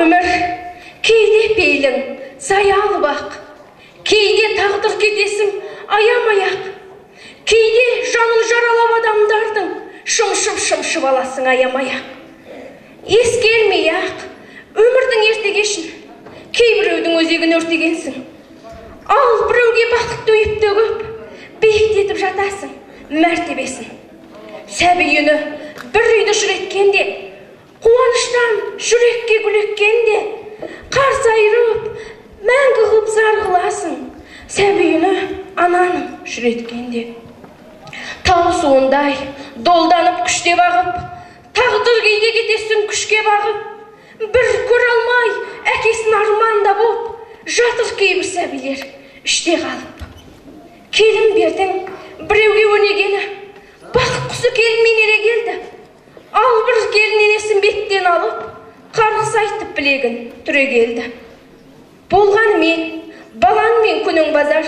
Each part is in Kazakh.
ömür кейде пейлің саялы бақ, кейде тағдыр кетесің аямаяқ, кейде жанын жаралап адамдардың шымшып аласың аямаяқ. Ескелмей-ақ өмірдің ертегешін, кейбіреудің өзегін өртегенсің. Ал біреуге бақытты үйіп төгіп, биіктетіп жатасың мәртебесін. Сәби үні бір үйді жүреткенде, қуаныштан жүрекке күлеккенде, қарсы айырып, мәңгі ғып зар қыласың. Сәби үні ананың жүреткенде. Тау суындай долданып күштеп ағып, тағдыр кейде кетесің күшке бағып. Bir kör almay, әкесін арманда боп, жатыр кейбір сәбилер іште қалып. Келін бердің, біреуге өнегені, бақыт құсы келінмен ере келді. Ал бір келін енесін беттен алып, қарғыс айтып білегін түре келді. Болған мен, балан мен күнің базар,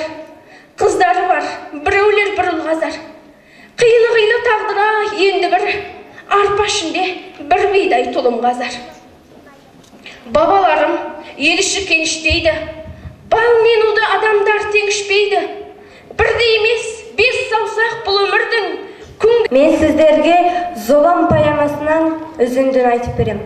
қыздары бар, біреулер бір ұлғазар. Қилы тағдыра енді бір, арпа ішінде бір бидай тұлым қазар. Бабаларым еліші кеніштейді, бал мен уды адамдар теңішпейді. Бірде емес, 5 саусақ бұл өмірдің күн. Мен сіздерге Золам поэмасынан үзіндін айтып берем.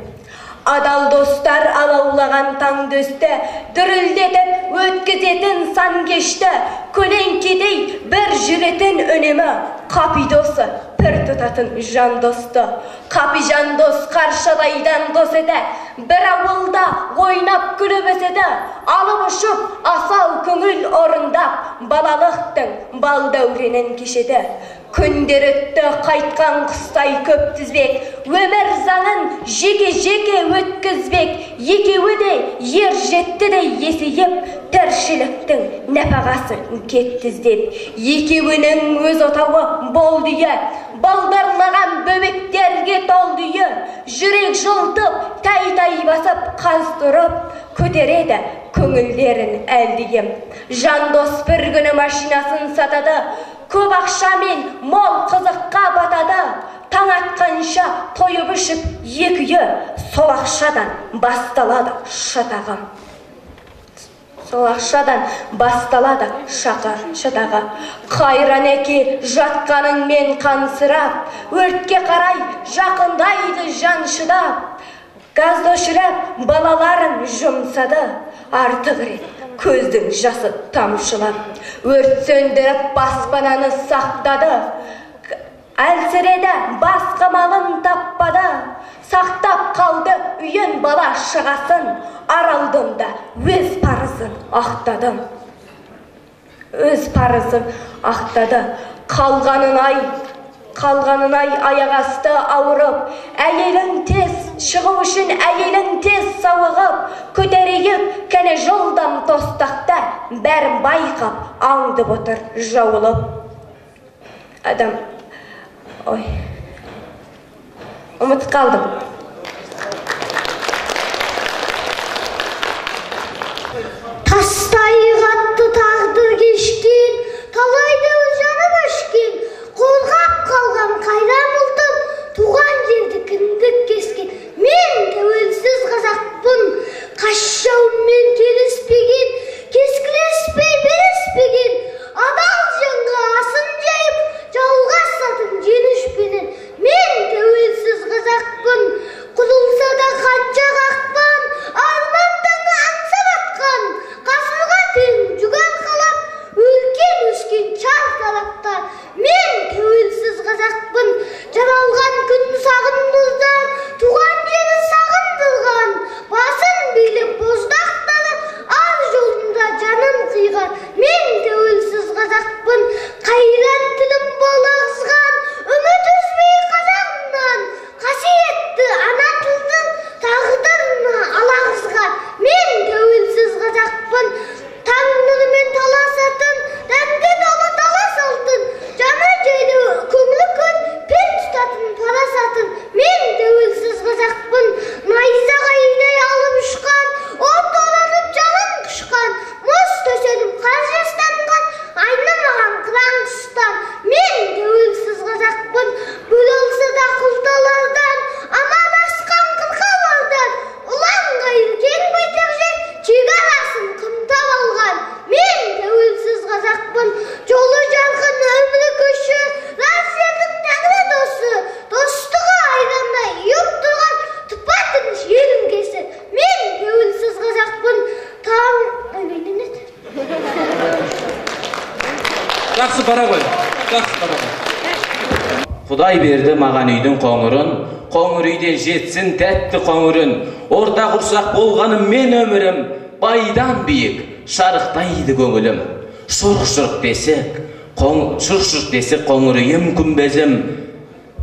Адал достар алаулаған таң дөсті, дүрілдетіп өткізетін сан кешті, көлеңкедей бір жүретін өнемі, қапидосы пір тұтатын жан досты. Қапи жан дос қаршадайдан дос еді, бір ауылда ойнап күліп өседі, алып ұшып асау көңіл орындап, балалықтың бал дәуренін кешеді. Күндер өтті қайтқан құстай көп тізбек, өмір заңын жеке-жеке өткізбек. Екеуі де ер жетті де есейіп, тіршіліктің нәпағасын кеттіздеп. Екеуінің өз отауы болды үй, балдарлаған бөбектерге толды үй. Жүрек жылтып, тай-тай басып, қаздырып, көтереді көңілдерін әлдейім. Жандос бір күні машинасын сатады, көп ақшамен мол қызыққа батады. Таң атқанша тойып ішіп екіі, сол ақшадан басталады шатағы. Сол ақшадан басталады шатағы. Қайран әке жатқаныңмен қансырап, өртке қарай жақындайды жан шыдап. Газды өшіріп балаларын жұмсады, артық рет көздің жасы тамшылап. Өрт сөндіріп баспананы сақтады, әлсіреді басқа малын таппады. Сақтап қалды үйін бала шығасын, аралдында өз парызын ақтады. Өз парызын ақтады. Қалғанын ай аяғасты ауырып, әйелің тез шығу үшін әйелің тез сауығып, көтерейіп кәне жолдам тостақта, бәрін байқап аңдып отыр жауылып. Адам, ой, ұмыт қалдым. Тастай қатты тағдыр кешкен, талайды жаным өшкен, қолғап қалған қайран ұлтым, туған жерді кіндік кескен. Мен тәуелсіз қазақпын, қашаумен келіспеген, кескілеспей беріспеген, адал жанға асын жайып, жалғасатын женішпенен. Мен тәуелсіз қазақпын, Жақсы бара ғой. Құдай берді маған үйдің қоңырын, қоңыр үйден жетсін тәтті қоңырын. Орта құрсақ болғаным мен өмірім, байдан биік шарықтайды көңілім. Шұрқ-шұрқ десек қоңыр үйім күмбезім.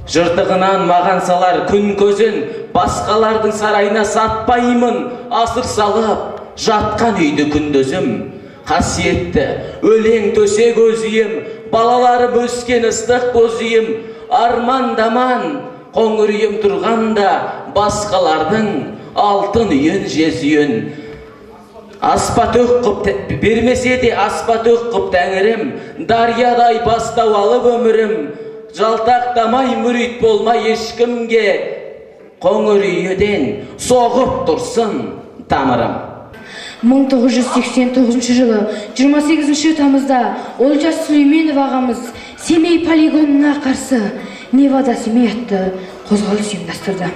Жыртығынан маған салар күн көзін, басқалардың сарайына сатпаймын, асыр салып жатқан үйді күндізім. Қасиетті өлең төсек өзейім, балаларым өскен ыстық көзейім. Армандаман қоңыр үйім тұрғанда, басқалардың алтын үйін жезүйін. Аспатөк қып бермесе де аспатөк қып тәңірім, дариядай бастау алып өмірім. Жалтақтамай мүрит болмай ешкімге, қоңыр үйеден соғып тұрсын тамырым. 1989 жылы 28 тамызда Олжас Сүлейменов ағамыз Семей полигонына қарсы Невада Семей атты қозғалыс ұйымдастырды.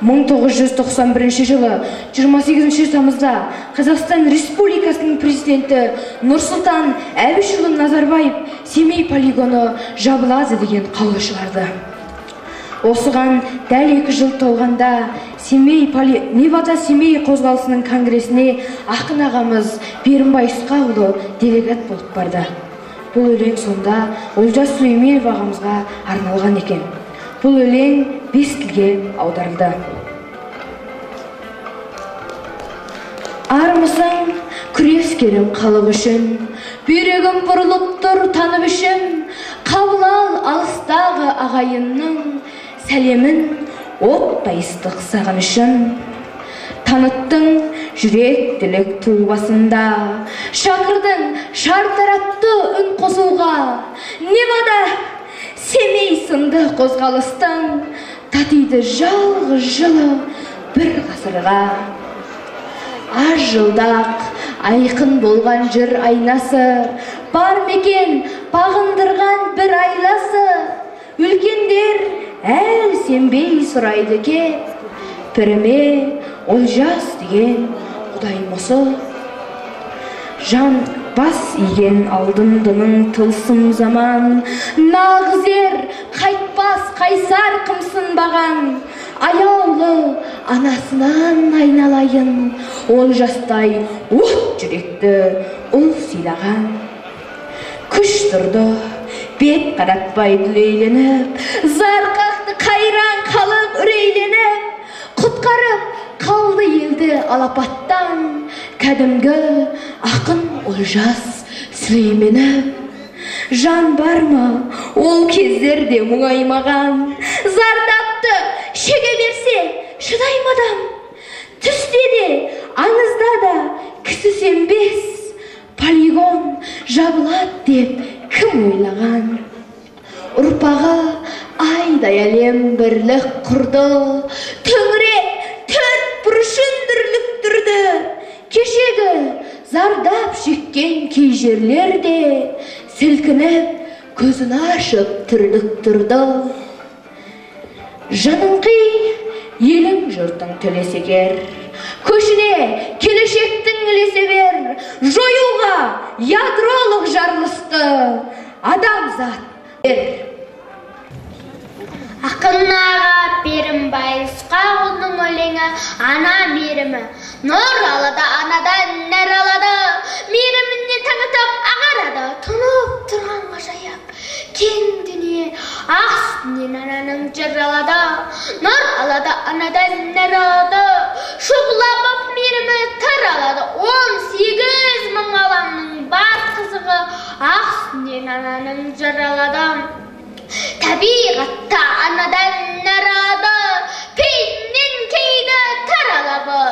1991 жылы 28 тамызда Қазақстан Республикасының президенті Нұрсұлтан Әбішұлы Назарбаев Семей полигоны жабылады деген қаулы шығарды. Осыған дәл 2 жыл толғанда Невада Семей қозғалысының конгресіне ақын ағамыз Берімбай Ысқақұлы делегат болып барды. Бұл өлең сонда Олжас Сүлейменов ағамызға арналған екен. Бұл өлең 5 тілге аударылды. Армысың күрескерім халық үшін, бүйрегім бұрылып тұр танып үшін, қабыл ал алыстағы ағайынның сәлемін оттай ыстық сағынышын. Таныттың жүректілік тұлбасында, шақырдың шартарапты үн қосуға. Невада Семей сынды қозғалыстың татиды жалғыз жылы бір ғасырға. Аз жылдақ айқын болған жыр айнасы, бар мекен бағындырған бір айласы. Үлкендер әл сенбей сұрайды кеп, піріме Олжас деген құдайым осы. Жан бас иген алдындының тылсым заман, нағыз ер қайтпас қайсар қымсынбаған. Аяулы анасынан айналайын, Олжастай от жүректі ұл сыйлаған. Күш тұрды бет қаратпай дүлейленіп, зарқақты қайран халық үрейленіп, құтқарып қалды елді алапаттан кәдімгі ақын Олжас Сүлейменов. Жан бар ма ол кездерде мұңаймаған, зардапты шеге берсе шыдаймадам. Түсте де аңызда да кісі сенбес, полигон жабылады деп кім ойлаған. Ұрпағы айдай әлем бірлік құрды, төңірек төрт бұрышын дүрліктірді. Кешегі зардап шеккен кей жерлерде сілкініп көзін ашып тірлік тұрды. Жаның қи елің жұртың тілесегер, көшіне келешектің ілесе бер. Жоюға ядролық жарылысты адамзат бер. Ақын аға Берімбай Ысқақұлының өлеңі ана мерімі. Нұр алады анадан нәр алады, меріміне таңытып ағарады. Тұнып тұрған ғажайып кең дүние астынан ананың жыр алады. Нұр алады анадан нәр алады, шұғылап мерімі тыр алады. 18 мың аламның бар қызығы астынан ананың жыр алады. Табиғатта анадан нәр алады, пейіннен кейді тыр алады.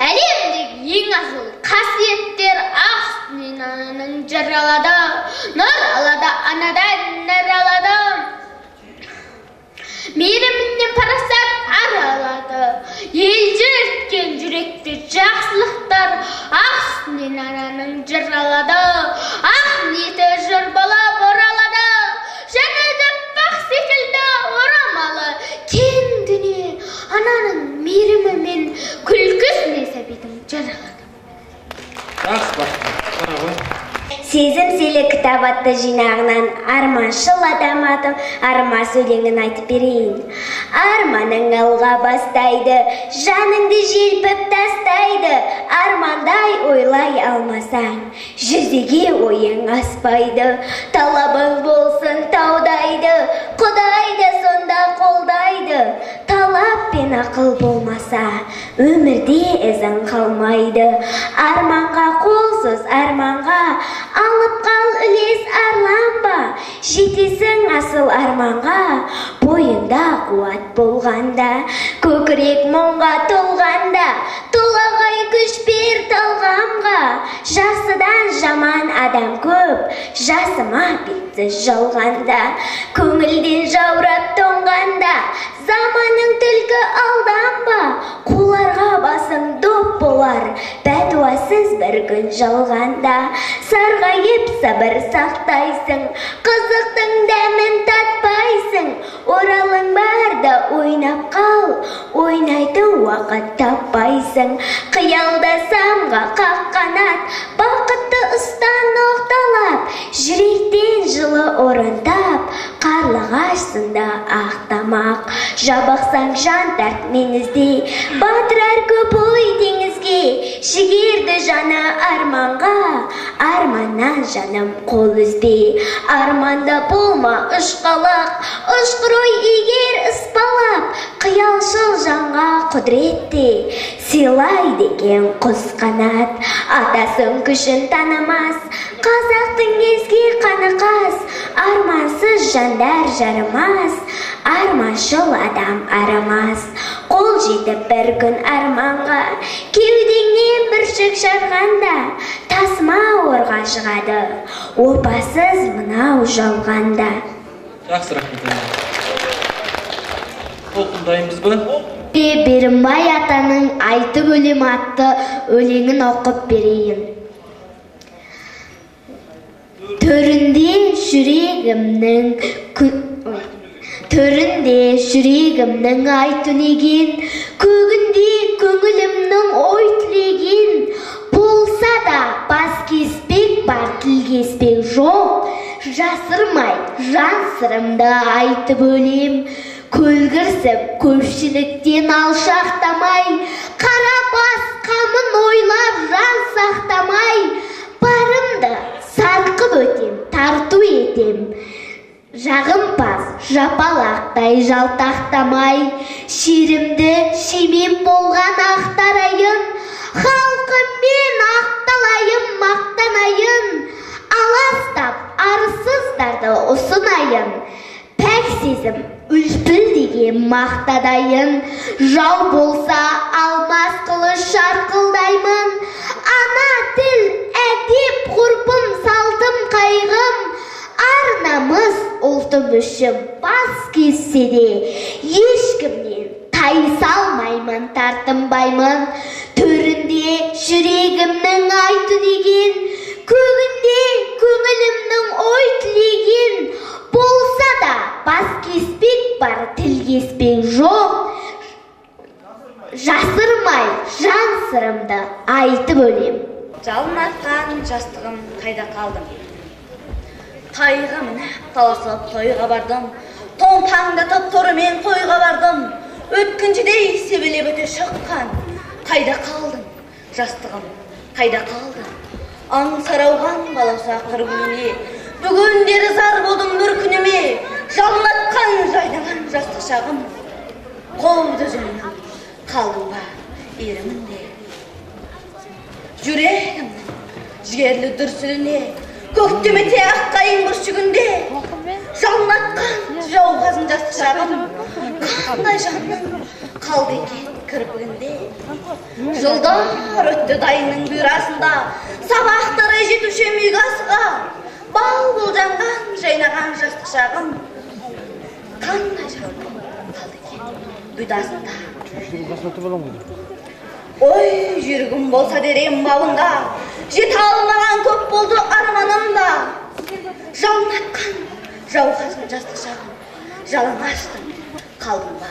Әлемдегі ең асыл қасиеттер астынан ананың жыр алады. Нұр алады анадан нәр алады, мейірімінен парасат ар алады. Ел жерткен жүректі жақсылықтар астынан ананың жыр алады. Ақ ниеті жыр болып оралады, жәннат бақ секілді орамалы. Кең дүние ананың мейірімі мен күлкісіне сәбидің жыр алады. Жақсы бақыт. Сезім селі кітап атты жинағынан арманшыл адам атым арман өлеңін айтып берейін. Арманың алға бастайды, жаныңды желпіп тастайды. Армандай ойлай алмасаң, жүзеге ойың аспайды. Талабың болсын таудайды, Құдай да сонда қолдайды. Талап пен ақыл болмаса, өмірде ізің қалмайды. Арманға қолсыз арманға, алып қал үлес арланба. Жетесің асыл арманға, бойында қуат болғанда. Көкірек мұңға толғанда, толағай күш бер талғамға. Жақсыдан жаман адам көп, жасыма бетсіз жалғанда. Көңілден жаурап тоңғанда, заманың түлкі алданба. Қоларға басың доп болар, бәтуасыз бір күн жалғанда. Сарғайып сабыр сақтайсың, қызықтың дәмін татпайсың. Оралың барда ойнап қал, ойнайтын уақыт таппайсың. Қиялда самға қақ қанат, бақытты ұстан оқталап. Жүректен жылы орын тап, қарлығашсында ақтамақ. Жабықсаң жан тартмен ізде, батырар көп ой теңізге. Жігерді жаны арманға, арманнан жаным қол үзбе. Арманда болма ұшқалақ, ұшқыр ой егер ұспалап. Қиялшыл жанға құдіретте, сыйлай деген құс қанат. Атасын күшін танымас, қазақтың езге қаны қас. Армансыз жандар жарымас, арманшыл адам арамас. Қол жетіп бір күн арманға, кеудеңнен бір шөк жарғанда. Тасма орға шығады, опасыз мынау жалғанда. Жақсы, рахмет. Оқындаймыз ба? Берімбай атаның айтып өлем атты өлеңін оқып берейін. Төрінде жүрегімнің ай түнеген, көгінде көңілімнің ой тілеген. Болса да бас кеспек бар, тіл кеспек жоқ. Жасырмай жан сырымды айтып өлем. Көлгірсіп көпшіліктен алшақтамай, қара бас қамын ойлап жан сақтамай. Барымды сарқып өтем, тарту етем. Жағымпаз жапалақтай жалтақтамай, шерімді шемен болған ақтарайын. Халқыммен ақталайын, мақтанайын. Аластап арсыздарды ұсынайын. Пәк сезім үлпіл деген мақтадайын. Жау болса алмас қылыш шарқылдаймын. Ана тіл, әдеп, ғұрпым, салтым, қайғым. Ар-намыс ұлтым үшін бас кессе де, ешкімнен тайса алмаймын, тартынбаймын. Төрінде жүрегімнің ай түнеген, көгінде көңілімнің ой тілеген. Болса да бас кеспек бар, тіл кеспек жоқ. Жасырмай жан сырымды айтып өлем. Жалын атқан жастығым қайда қалдым? Тайға мініп таласып тойға бардым, томпаңдатып торымен қойға бардым. Өткіншідей себелеп өте шыққан, қайда қалдым? Жастығым қайда қалдым? Аң сарауған балауса қыргүліне, бүгіндері зар болдым бір күніме. Жалын атқан жайнаған жастық шағым, қовды жүнім, қалдым ба ерімінде. Жүрегімнің жігерлі дүрсіліне, көктемете аққайын бүршігінде. Жалын атқан жауғазын жастық шағым, қандай жанның қалды екен кірпігінде. Жылдар өтті дайынның бұйрасында, сабақтары жетуші мүйгасыға. Бал болжанған жайнаған жастық шағым, қандай жанның қалды екен бұйдасында. Ой, жүргім болса дерем бауында, жете алмаған көп болды арманымда. Жалын атқан жауғазын жастық шағым, жалын аштым, қалдым ба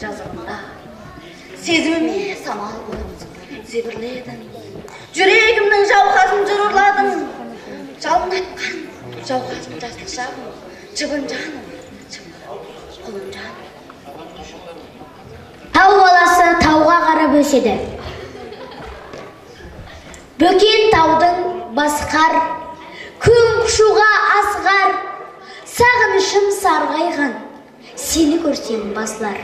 жазығымда. Сезіміме самал болып зебірледім, жүрегімнің жауғазын жыр ұрладым. жалын атқан жауға жастық шағым, жыбын жаным, құлын жаным. Тау баласы тауға қарап өседі. Бөкен таудың басқар, күн құшуға асығар, сағынышым сарғайған, сені көрсем басылар.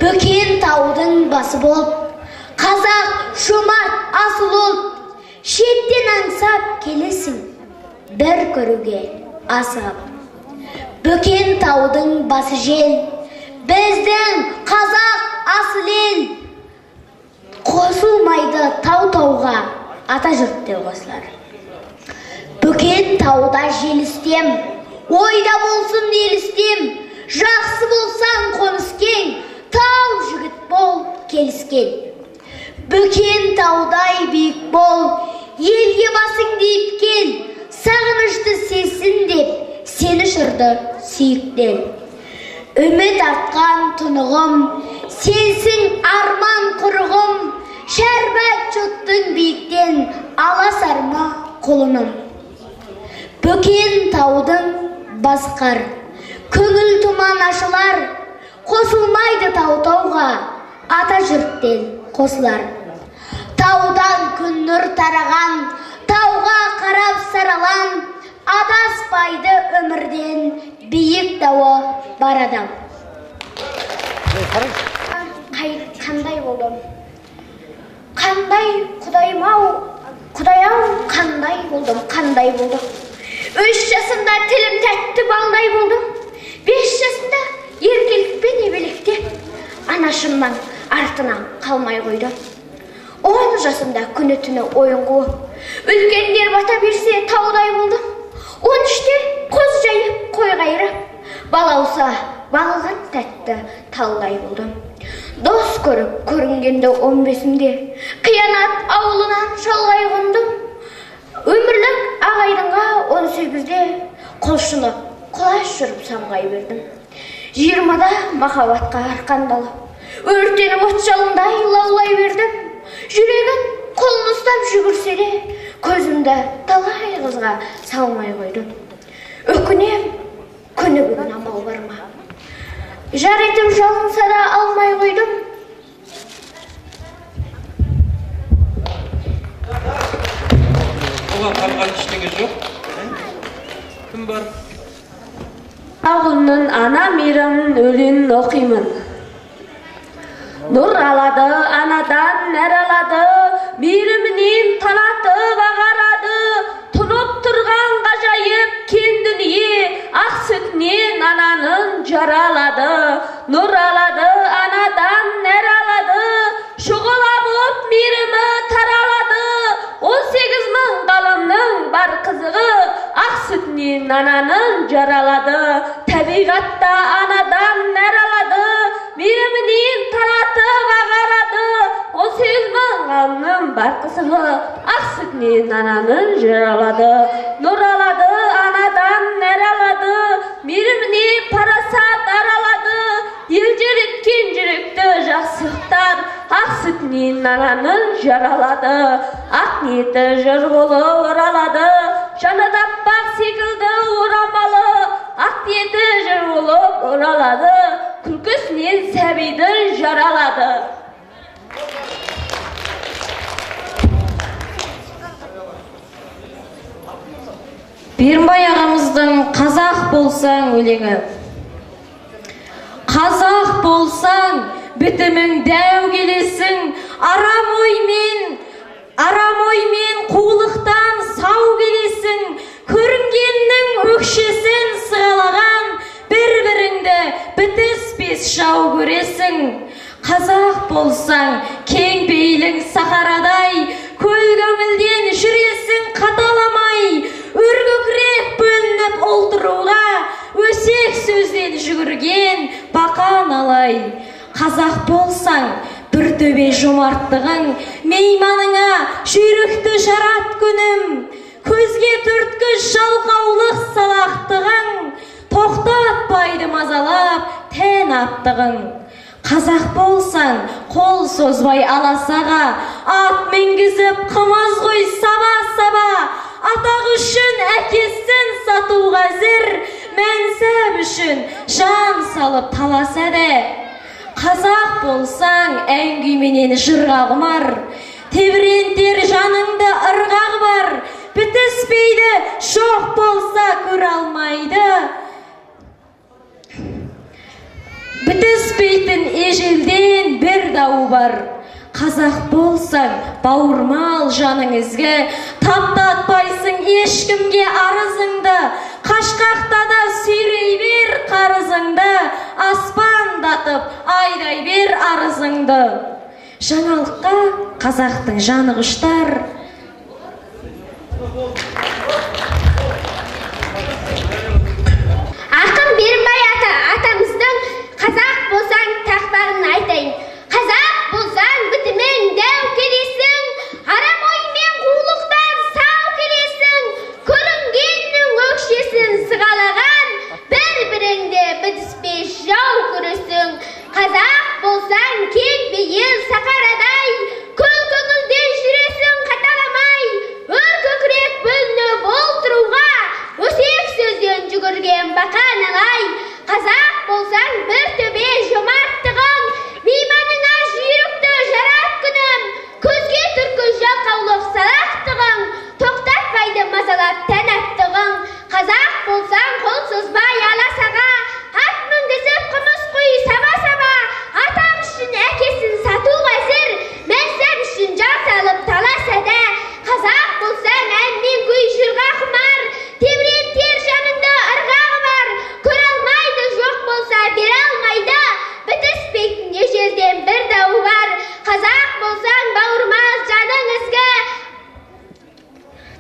Бөкен таудың басы болып, қазақ жомарт асыл ұлт, шеттен аңсап келесің, бір көруге асығып. Бөкен таудың басы жел, біздің қазақ асыл ел, қосылмайды тау-тауға, ата жұртты қосылар. Бөкен тауда желістем, ойда болсын елістем, жақсы болсаң қоныс кең, тау жігіт бол келіскен. Бөкен таудай биік бол, елге басың дейіп кел, сағынышты сезсін деп, сені шырды сүйіктен. Үміт артқан тұнығым, сенсің арман құрығым, шәрбәт жұттың биіктен, аласар ма қолыным. Бөкен таудың басқар, көңіл тұман ашылар, қосылмайды тау-тауға, ата жұрттен қосылар. Таудан күн нұр тараған, тауға қарап саралан, адаспайды өмірден, биік тауы бар адам. Қандай болдым? Қандай құдайым-ау, құдай-ау, қандай болдым? 3 жасымда тілім тәтті балдай болдым. 5 жасымда еркелікпен ебелектеп, анашымның артынан қалмай қойды. 10 жасымда күні түні ойын қуып, үлкендер бата берсе таудай болдым. 13-те қоз жайып, қой қайырып, балауса балған тәтті талдай болдым. Дос көріп көрінгенде 15-імде, қиянат ауылынан шалғай қондым. Өмірлік ағайдыңға 18-де құлшынып, құлаш жүріп самғай бердім. 20-да махаббатқа арқандалып, өртеніп от жалындай лаулай бердім. Жүрегін қолын ұстап жүгірсе де, көзімді талай қызға салмай қойдым. Өкінем, күні бүгін амал бар ма? Жар етіп жалынса да алмай қойдым. Оған қалған ештеңе жоқ. Кім бар? Ауылның ана мейрамын өлеңін оқимын. Нұр алады, анадан нәр алады, мейірімінен танатып ағарады, тұнып тұрған ғажайып кен дүние, ақ сүтінен ананың жаралады. Нұр алады, анадан нәр алады, шұғыла боп мейірімі таралады. 18 мың ғаламның бар қызығы, ақ сүтінен ананың жаралады. Табиғатта анадан нәр алады, мейірімінен таратып ағарады. 18 мың ғаламның бар қызығы, ақ сүтінен ананың жаралады. Нұр алады, анадан нәр алады, мейіріміне парасат аралады. Елдер еткен жүректі жақсылықтар, ақ сүтінен ананың жаралады. Ақ ниеті жыр болып оралады, жаны даппақ секілді орамалы. Ақ ниеті жыр болып оралады, күлкісінен сәбиді жаралады. Берімбай ағамыздың қазақ болсаң өлеңі. Қазақ болсаң бітімің дәу келесің, арам оймен қулықтан сау келесің, көрінгеннің өкшесін сығалаған, бір-біріңді бітіспес жау көресің. Қазақ болсаң кең пейілің сахарадай, көл көңілден жүресің қаталамай, өркөкірек бөлініп олдыруға, өсек сөзден жүгірген бақан алай. Қазақ болсаң бір төбе жомарттығың, мейманыңа жүйрікті жарат күнім, көзге түрткіш жалқаулық салақтығың, тоқтатпайды мазалап тән аптығың. Қазақ болсаң қол созбай аласаға, ат мінгізіп қымыз ғой саба-саба, атақ үшін әкесін сатуға зір, мәнсәп үшін жан салып таласады. Қазақ болсаң әңгіменен жырға құмар, тебірентер жаныңды ырғағы бар, бітіспейді, жоқ болса көре алмайды. Бітіспейтін ежелден бір дау бар. Қазақ болсаң бауырмал жаның ізгі, таптатпайсың ешкімге арызыңды, қашқақта да сүйрей бер қарызыңды, аспандатып айдай бер арызыңды. Жаңалыққа қазақтың жаны құштар. Ақын Берімбай атамыздың қазақ болсаң тақпағын айтайын. Қазақ болсаң бітімің дәу келесің, арам оймен қулықтан сау келесің, көрінгеннің өкшесін сығалаған, бір-біріңде бітіспей жау көресің. Қазақ болсаң кең бейіл сақарадай, көл көңілден жүресің қаталамай, өр көкірек бөлініп отыруға, өсек сөзден жүгірген бақан алай. Қазақ болсаң бір төбе жомарттығың, мейманыңа жүйрікті жарат күнім, көзге түркі жалқаулық салақтығың, тоқтатпайды мазалап тән аттығың. Қазақ болсаң қол созбай аласаға, ат мінгізіп қымыз құй саба-саба, атақ үшін әкесін сатуға зір, мәнсәп үшін жан салып таласады. Қазақ болсаң әнмен күй жырға құмар, тебірентер жаныңды ырғағы бар, көре алмайды, жоқ болса бере алмайды, бітіспейтін ежелден бір дау бар. Қазақ болсаң бауырмал жаның ізгі,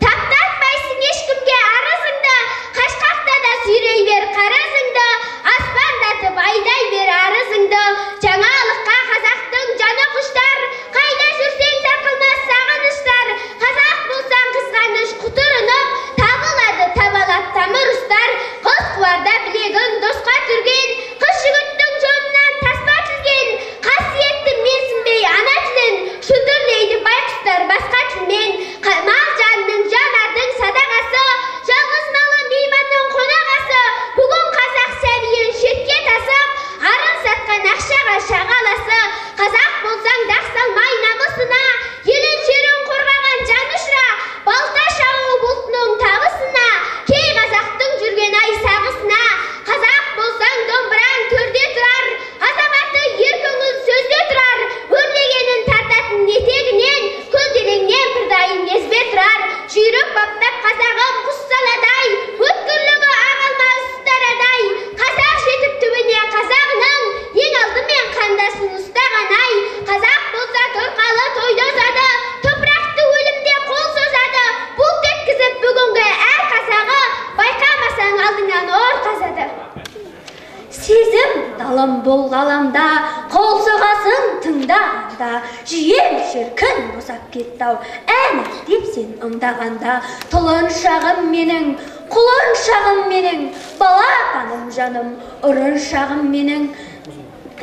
таптатпайсың ешкімге арызыңды, қашқақта да сүйрей бер қарызыңды, аспандатып айдай бер арызыңды. Жаңалыққа қазақтың жаны құштар, қайда жүрсең сарқылмас сағыныштар. Қазақ болсаң қызғаныш құтырынып, табылады табалап тамыр ұстар. Қыз қуарда білегін досқа түрген, қыз жігіттің жонынан таспа тілген, қасиетті менсінбей ана тілін, шүлдірлейді байқұстар басқа тілмен. Мал жанның жанардың садағасы, жалғыз малы мейманның қонағасы. Бүгін қазақ сәбиін шетке тасып, арын сатқан ақшаға шағаласы. Қазақ болсаң дақ салмай намысына, елін жерін қорғаған жанұшыра, балта шауы бұлтының табысына, кей қазақтың жүрген ай сағысына. Қазақ болсаң домбыраң төрде тұрар, азаматы ер көңіл сөзде тұрар, өрлегенін тартатын етегінен, көлденеңнен пырдайын езбе тұрар. Жүйрік баптап қазағым құс саладай, өткірлігі ағылмас ұстарадай. Қазақ жетіп түбіне қазағының, ең алдымен қандасын ұстаған ай. Қазақ болса торқалы тойды озады, топырақты өлімде қол созады. Бұлт еткізіп бүгінгі әр қазағы, байқамасаң алдыңнан ор қазады. Сезім далым бұл ғаламда, қол соғасың тыңдағанда, жием шіркін босап кеттау, ән деп сен ымдағанда. Тұлын шағым менің, құлын шағым менің, бала қаным жаным, ұрын шағым менің.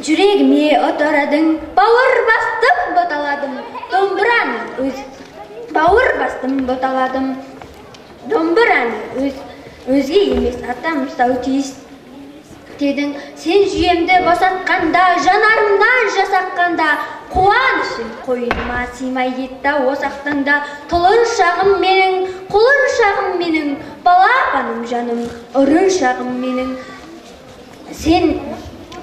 Жүрегіме отырадың, бауыр бастым боталадым, домбыраны бауыр бастым боталадым. Домбыраны өзге емес атам ұстау тиіс дедің. Сен жүйемді босатқанда, жанарымнан жасаққанда, қуанышым қойныма сыймай кетті осақтанда. Тұлын шағым менің, құлын шағым менің, бала қаным жаным, ұрын шағым менің.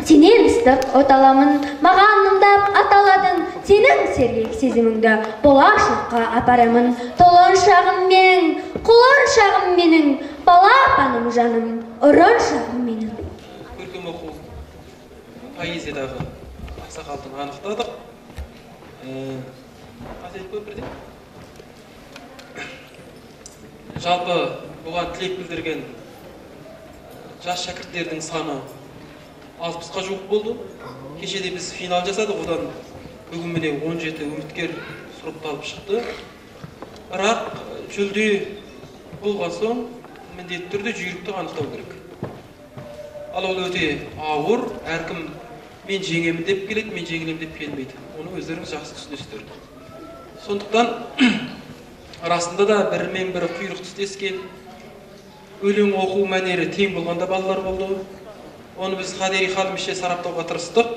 Сенен ыстық оталамын, маған ымдап аталадың, сенің сергек сезіміңді болашаққа апарамын. Тұлын шағым менің, құлын шағым менің, бала қаным жаным, ұрын шағым менің. Көркем оқу поэзиядағы ақсақалдың анықтадық. Қателік көп бірде. Жалпы бұған тілек білдірген жас шәкірттердің саны 60-қа жуық болды. Кешеде біз финал жасадық, одан бүгін міне 17 үміткер сұрыпталып шықты. Бірақ жүлде болған соң міндетті түрде жүйрікті анықтау керек. Ал ол өте ауыр, әркім мен жеңемін деп келеді, мен жеңілем деп келмейді. Оны өздеріңіз жақсы түсінесіздер. Сондықтан арасында да бірімен бірі құйрық тістескен, өлең оқу мәнері тең болғанда балалар болды. Оны біз қадери халімізше сараптауға тырыстық.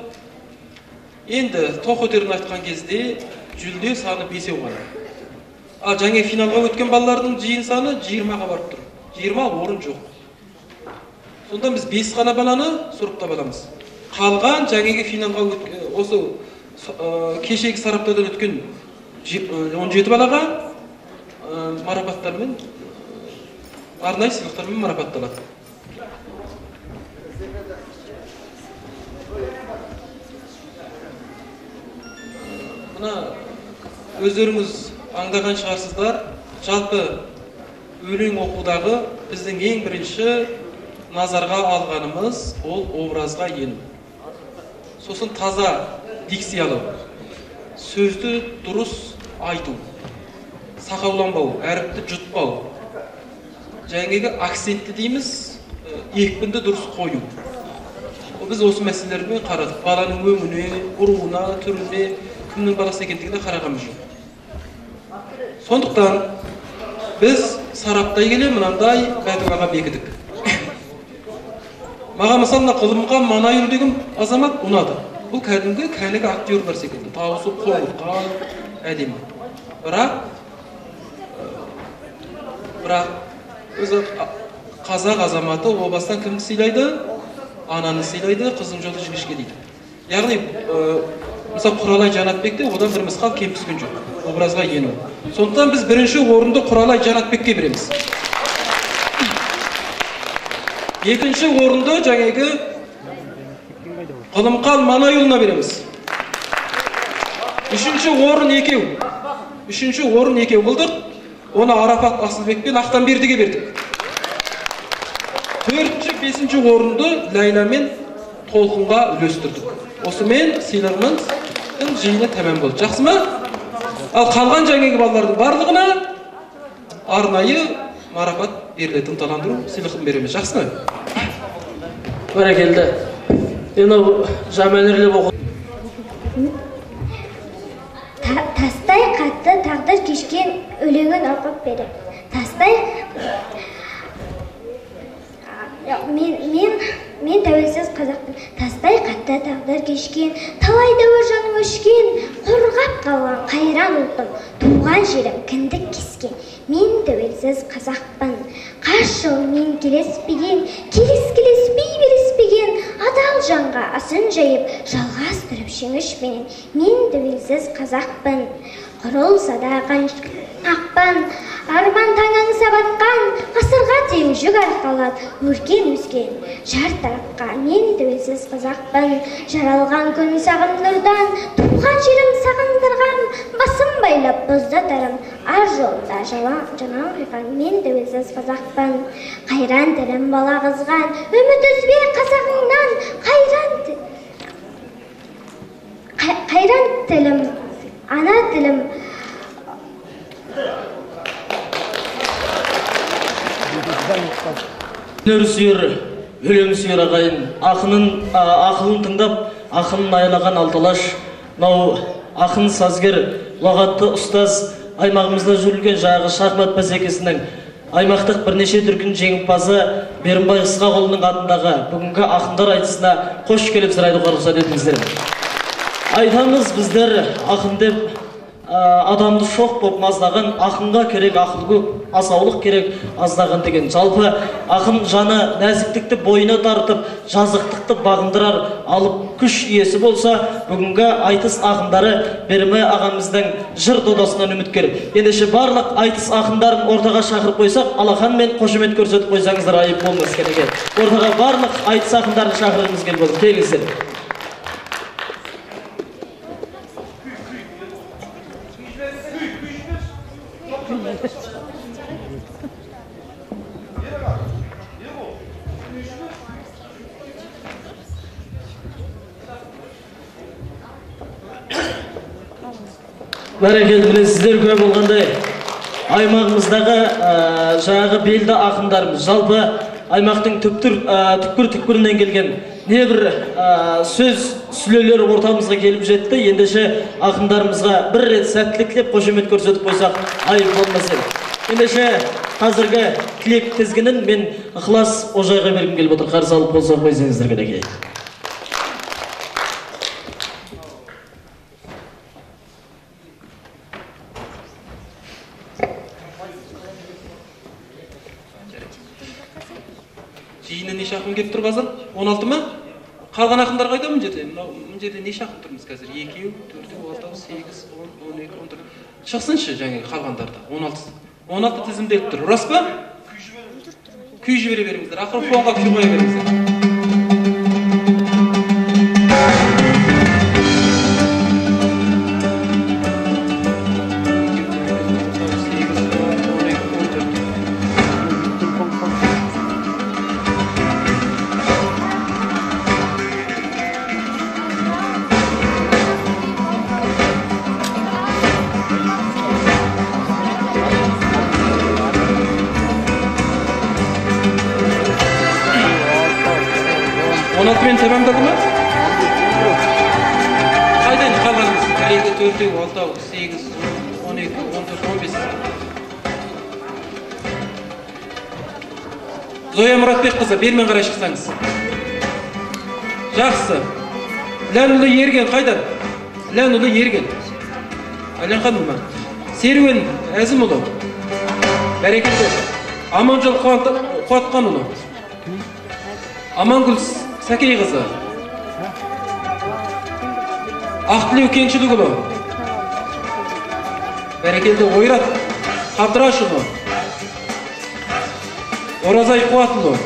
Енді тоқ өтерін айтқан кезде жүлде саны 5 ғана. Ал жаңа финалға өткен балалардың жиын саны 20-ға барып тұр. 20 орын жоқ. Сонда біз 5 ғана баланы сұрыптап аламыз. Қалған жаңағы финалға осы кешегі сараптаудан өткен 17 балаға марапаттармен, арнайы сыйлықтармен марапатталады. Мына өздеріңіз аңдаған шығарсыздар, жалпы өлең оқудағы біздің ең бірінші назарға алғанымыз ол образға ену. Сосын таза дикциялау, сөзді дұрыс айту, сақауланбау, әріпті жұтпау, жаңағы акцентті дейміз, екпінді дұрыс қою. Біз осы мәселелермен қарадық. Баланың өңіне, ұруына, түріне, кімнің баласы екендігіне қарағанымыз жоқ. Сондықтан біз сараптай келе мынандай бәтуаға бекідік. Маған мысалы Құлымқан Манайыл деген азамат ұнады. Бұл кәдімгі актерлар секілді. Дауысы қоңырқай, әдемі. Бірақ өзі қазақ азаматы о бастан кімді сыйлайды? Ананы сыйлайды, қызың жолы жіңішке дейді. Яғни, мысалы Құралай Жанатбекте одан бір мысқал кем түскен жоқ. Образға ену. Сондықтан біз бірінші орынды Құралай Жанатбекке береміз. Екінші орынды жаңағы Құлымқан Манайұлына береміз. Үшінші орын екеу қылдық. Оны Арапат Асылбек пен Ақтанбердіге бердік. Төртінші, бесінші орынды Лайла мен Толқынға үлестірдік. Осымен сыйлығымыздың жиыны тәмам болды. Жақсы ма? Ал қалған жаңағы балалардың барлығына арнайы марапат беріледі, ынталандыру сыйлығын береміз. Жақсы ма? Бәрекелді. Енді жаманерлеп оқу. Тастай қатты тағдыр кешкен өлеңін оқып берем. Тастай мен тәуелсіз қазақпын. Тастай қатты тағдыр кешкен, талай дәуір жаным өшкен, қорғап қалған қайран ұлтым, туған жерім кіндік кескен. Мен тәуелсіз қазақпын. Қаш жолмен келеспеген, келіспей беріспеген, адал жанға асын жайып, жалғастырып жеңішпенен. Мен тәуелсіз қазақпын. Құрылса да ақпан, арман таңын сабатқан, ғасырға тең жүк арқалап, өркен өскен жар тарапқа. Мен тәуелсіз қазақпын. Жаралған күн сағым нұрдан, туған жерім сағындырған, басым байлап боздатарым, ар жолда жана қиған. Мен тәуелсіз қазақпын. Қайран тілім бала қызған, үміт үзбе қазағыңнан, қайран тілім, ана тілім. Өнер сүйер, өлең сүйер ағайын, ақылын тыңдап, ақынын айлаған алталаш. Мынау ақын сазгер, лағатты ұстаз, аймағымызда жүрілген жағы шахмат бәсекесінің аймақтық бірнеше дүркін жеңімпазы Берімбай Ысқақұлының атындағы бүгінгі ақындар айтысына қош келіп сұрайды рұқсат етіңіздер. Айтамыз біздер ақын деп адамды шоқ боп маздаған, ақынға керек ақыл көп, асаулық керек аздаған деген. Жалпы ақын жаны нәзіктікті бойына тартып, жазықтықты бағындырар, алып күш иесі болса, бүгінгі айтыс ақындары Берімбай ағамыздың жыр додасынан үміткер. Ендеше барлық айтыс ақындарын ортаға шақырып қойсақ, алақан мен қошемет көрсетіп қойсаңыздар айып болмас керек. Ортаға барлық айтыс ақындарын шақырғымыз келіп отыр. Келіңіздер. Бәрекелді, міне сіздер көп болғандай аймағымыздағы жаңағы белді ақындарымыз. Жалпы аймақтың түкпір-түкпірінен келген небір сөз сүлелер ортамызға келіп жетті. Ендеше ақындарымызға бір рет сәттілік тілеп қошемет көрсетіп қойсақ айып болмас еді. Ендеше қазіргі тілек тізгінін мен Ықылас Ожайға бергім келіп отыр. Қарсы алып болсақ қойсаңыздар кәдекей. Жиыны неше ақын келіп тұр қазір? 16 ма? Қалған ақындар қайда мына жерде? Мына жерде неше ақын тұрмыз қазір? 2, 4, 6, 8, 10, 12, 14. Шықсыншы жаңағы қалғандарда. 16 тізімделіп тұр. Рас па? Күй жібере беріңіздер. Ақыры фонға күй қоя беріңіздер. Мен tamamladı mı? Қайдан қалғанымыз? 2, 4, 6, 8, 12, 14, 15. Зоя Мұратбекқызы, бермен қарай шықсаңыз. Жақсы. Ләнұлы Ерген қайдан? Ләнұлы Ерген. Әлянхан ма? Серуен Әзімұлы. Бәрекелді. Аманжол Қуатқанұлы. Амангүл Сәкей қызы. Ақтілеу Кеңшілікұлы. Бәрекелді Ойрат Қабдырашұлы. Оразай Қуатұлы.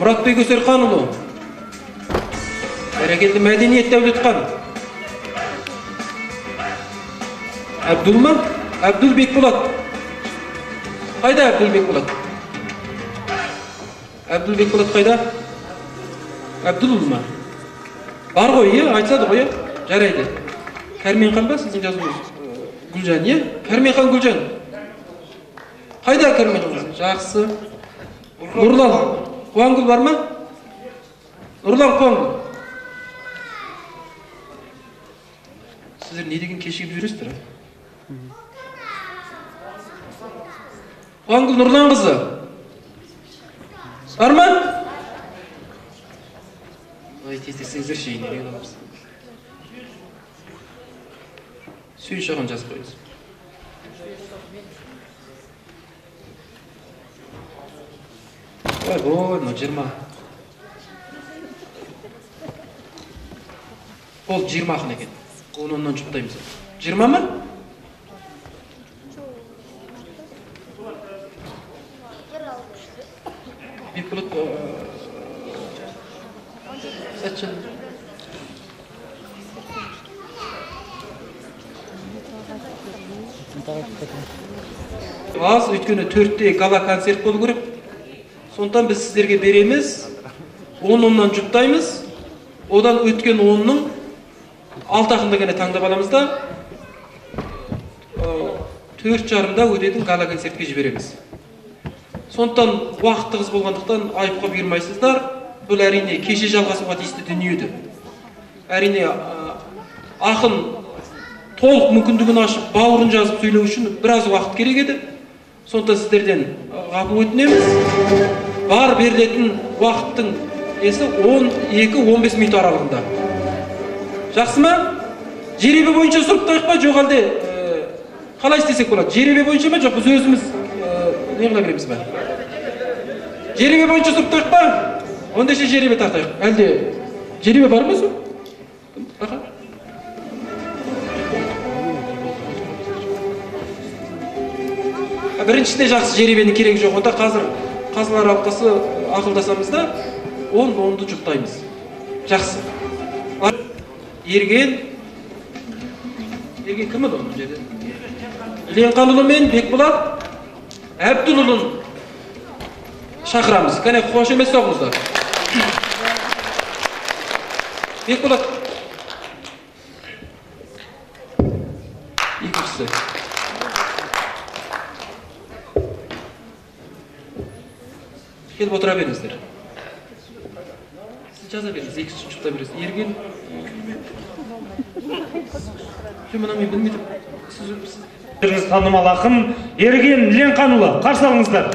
Мұратбек Өсерханұлы. Бәрекелді Мәдениет Дәулетхан. Әбдүл ма? Әбдүл Бекболат. Қайда Әбдүл Бекболат? Әбдүл Бекболат қайда? Әбдүл ма? Бар ғой, айтсады ғой, жарайды. Кәрменхан ба сіздің жазуыңыз? Гүлжан, Кәрменхан Гүлжан. Қайда Кәрменхан? Жақсы. Нұрлан Қуангүл бар ма? Нұрлан Қуангүл. Сіздер не деген кешігіп жүресіздер? Қуангүл Нұрлан қызы. Бар ма? Ой, тез-тезсеңіздер шейін ерген аламыз. Сүйін шағын жазып қойыңыз. Ой, 20. Ол 20 ақын екен. Оны оннан жұптаймыз. 20 ма? Бекболат Сәтжан. Аз, өйткені 4-те гала концерт болу керек. Сондықтан біз сіздерге береміз, 10-10-нан жұптаймыз. Одан өткен 10-ның 6 ақында ғана таңдап аламыз да 4:30-да өтетін гала концертке жібереміз. Сондықтан уақыт тығыз болғандықтан айыпқа бұйырмайсыздар. Бұл әрине кеше жалғасуға тиісті дүниеді. Әрине ақын толық мүмкіндігін ашып, бауырын жазып сөйлеу үшін біраз уақыт керек еді. Сондықтан сіздерден ғапу өтінеміз. Бар берілетін уақыттың есі 12-15 минут аралығында. Жақсы ма? Жеребе бойынша сұрыптайық па, жоқ әлде қалай істесек болады? Жеребе бойынша ма, жоқ біз өзіміз не қыла береміз ба? Жеребе бойынша сұрыптайық па? Ондайша жеребе тартайық. Әлде жеребе бар ма сол? Біріншісінде жақсы жеребенің керегі жоқ. Онда қазір қазылар алқасы ақылдасамыз да 10-10-ды жұптаймыз. Жақсы. Ерген кім еді оның жерде? Ленқанұлы мен Бекболат Әбдүлұлын шақырамыз. Кәне қош емес соғыңыздар. Бекболат. Екіншісі. Келіп отыра беріңіздер. Сіз жаза беріңіз, екінші жұпта бересіз. Ерген. Мына мен білмейді. Сіз танымал ақын Ерген Ленқанұлы, қарсы алыңыздар.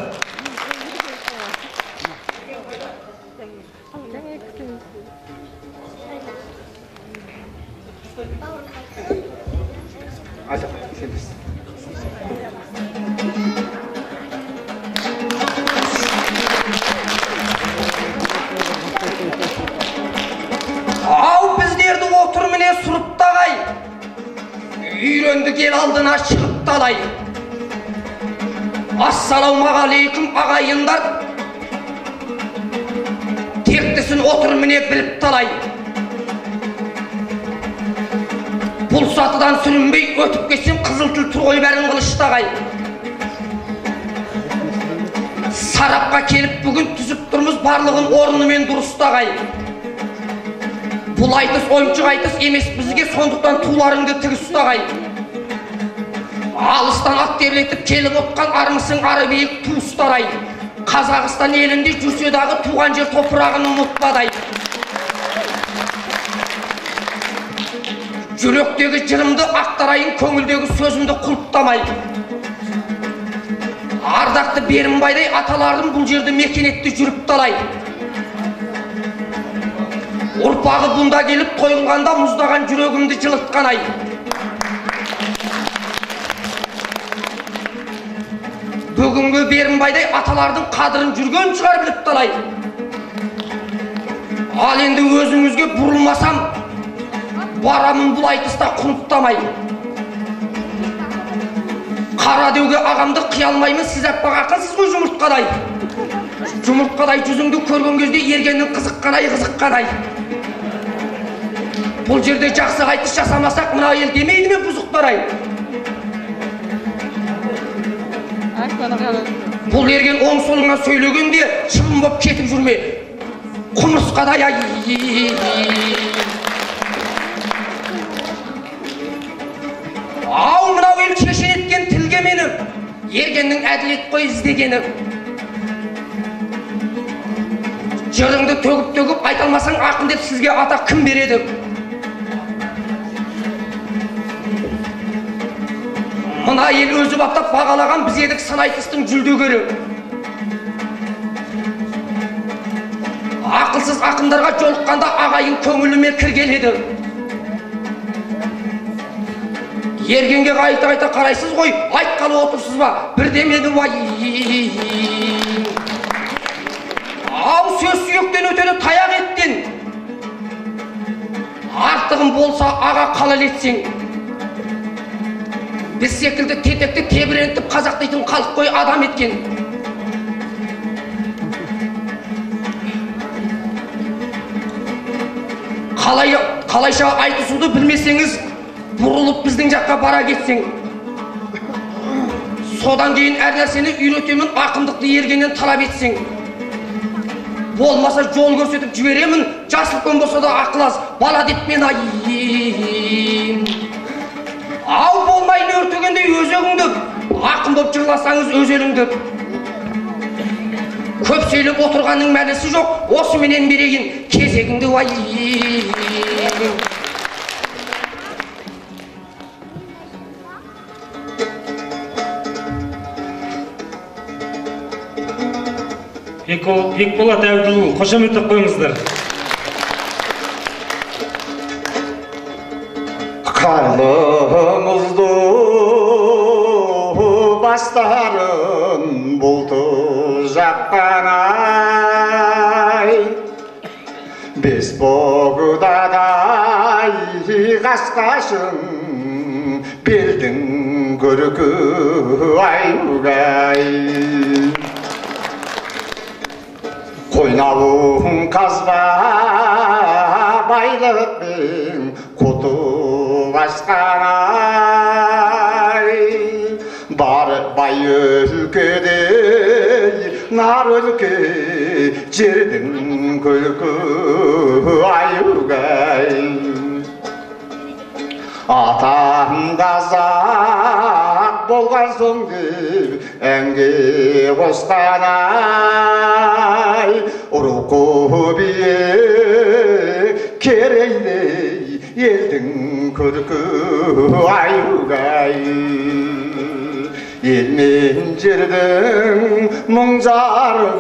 Ау біздерді отыр міне сұрыптағай, үйренді кел алдына шығып талай. Ассалаумағалейкум ағайындар, тектісін отыр міне біліп талай. Бұл сатыдан сүрінбей өтіп кетсем қызыл тіл тұр ғой бәрін қылыштағай. Сарапқа келіп бүгін түзіп тұрмыз барлығын орнымен дұрыстағай. Бұл айтыс ойыншық айтыс емес бізге, сондықтан туларыңды тігіс ұстағай. Алыстан ат терлетіп келіп отқан армысың ары биік туыстарай. Қазақстан елінде жүрсе дағы туған жер топырағын ұмытпадай. Жүректегі жырымды ақтарайын, көңілдегі сөзімді құлыптамай. Ардақты Берімбайдай аталардың бұл жерді мекен етті жүріп талай. Ұрпағы бұнда келіп тойынғанда мұздаған жүрегімді жылытқан ай. Бүгінгі Берімбайдай аталардың қадырын жүрген шығар біліп талай. Ал енді өзіңізге бұрылмасам, барамын бұл айтыста құнттамай. Қара деуге ағамды қия алмаймын, сіз аппақ ақылсыз ғой жұмыртқадай. Жұмыртқадай жүзіңді көрген кезде Ергеннің қызыққанай, қызыққанай. Бұл жерде жақсы айтыс жасамасақ, мына ел демейді ме бұзықтарай? Бұл Ерген оң солыңа сөйлегенде шыбын боп кетіп жүрме. Құмырсқадай ай. Ау мынау ел шешен еткен тілге мені, Ергеннің әділет қой іздегені. Жырыңды төгіп айталмасаң ақын деп сізге ата кім береді? Мына ел өзі баптап бағалаған біз едік сын айтыстың жүлдегері. Ақылсыз ақындарға жолыққанда ағайын көңіліме кіргеледі. Ергенге қайта қарайсыз ғой, айтқалы отырсыз ба, бірдемені уай. Ау сөз сүйектен өтеді таяқ еттен. Артығым болса аға қалал етсең. Біз секілді тетекті тебірентіп қазақ дейтін халық қой адам еткен. Қалайша айтысуды білмесеңіз, бұрылып біздің жаққа бара кетсең. Содан кейін әр нәрсені үйретемін, ақындықты Ергеннен талап етсең. Болмаса жол көрсетіп жіберемін, жасылкөн болса да ақыл аз, бала деп мен айым. Ау болмайын өртегендей өзегіңді, ақын боп жырласаңыз өзеліңді. Көп сөйлеп отырғанның мәнісі жоқ, осыменен берейін кезегіңді уай. Бекболат Әбділ, қошемет қойыңыздар. Қарлымызды бастарын бұлты жапқан ай, бес боғдадай қасқашын белдің көркі ай-угай. Қойнауын қазба байлықпен құты басқан ай, бар бай өлкедей нар өлке жердің көркі ай-угай. Атам қазақ болған соң деп әнге қосқан ай рухы биік керейдей елдің көркі аюгай ел мен жердің мұң зарын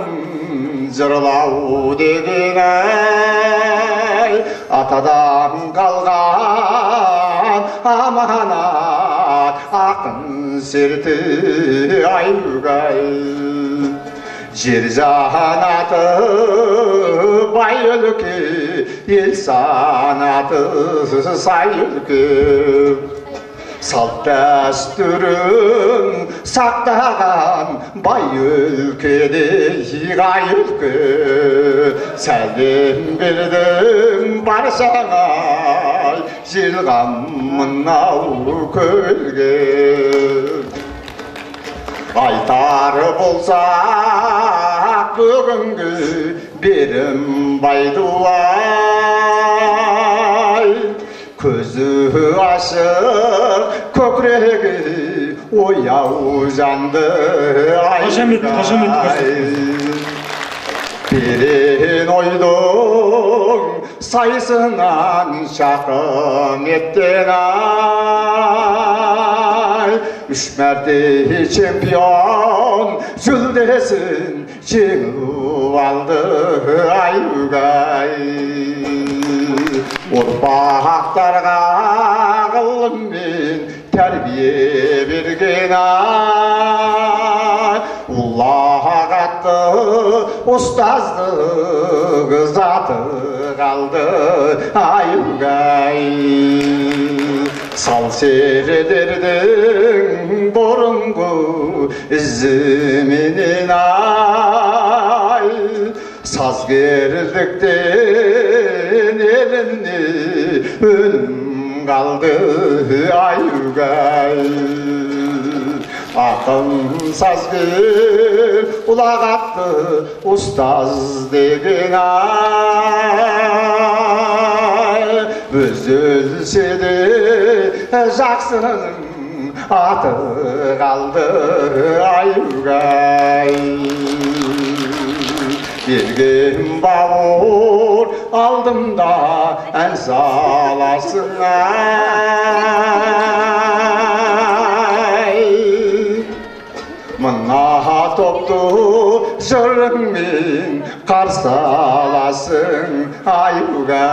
жырлау деген ай атадан қалған аманат ақын серті аюгай жер жанаты бай өлке ел санаты сай өлке салт дәстүрін сақтаған бай өлкеде ғай өлке сәлем бердім баршаңа жиылған мынау көлге айтар болсақ бүгінгі берім байдуай көзі ашық көкірегі ояу жанды терең ойдың сайысынан шақым еттен ай үш мәрте чемпион жүлдесін жеңіп алды аюгай ұрпақтарға ғылым мен тәрбие берген ай ұлағатты ұстаздық заты қалды аюгай сал сердердің бұрынғы ізіменен ай сазгерліктен еліне өнім қалды аюгай ақын сазгер ұлағатты ұстаз деген ай өз өлсе де жақсының аты қалды аюгай берген бауыр алдымда ән саласың ай мына топты жырыңмен қарсы аласың аюгай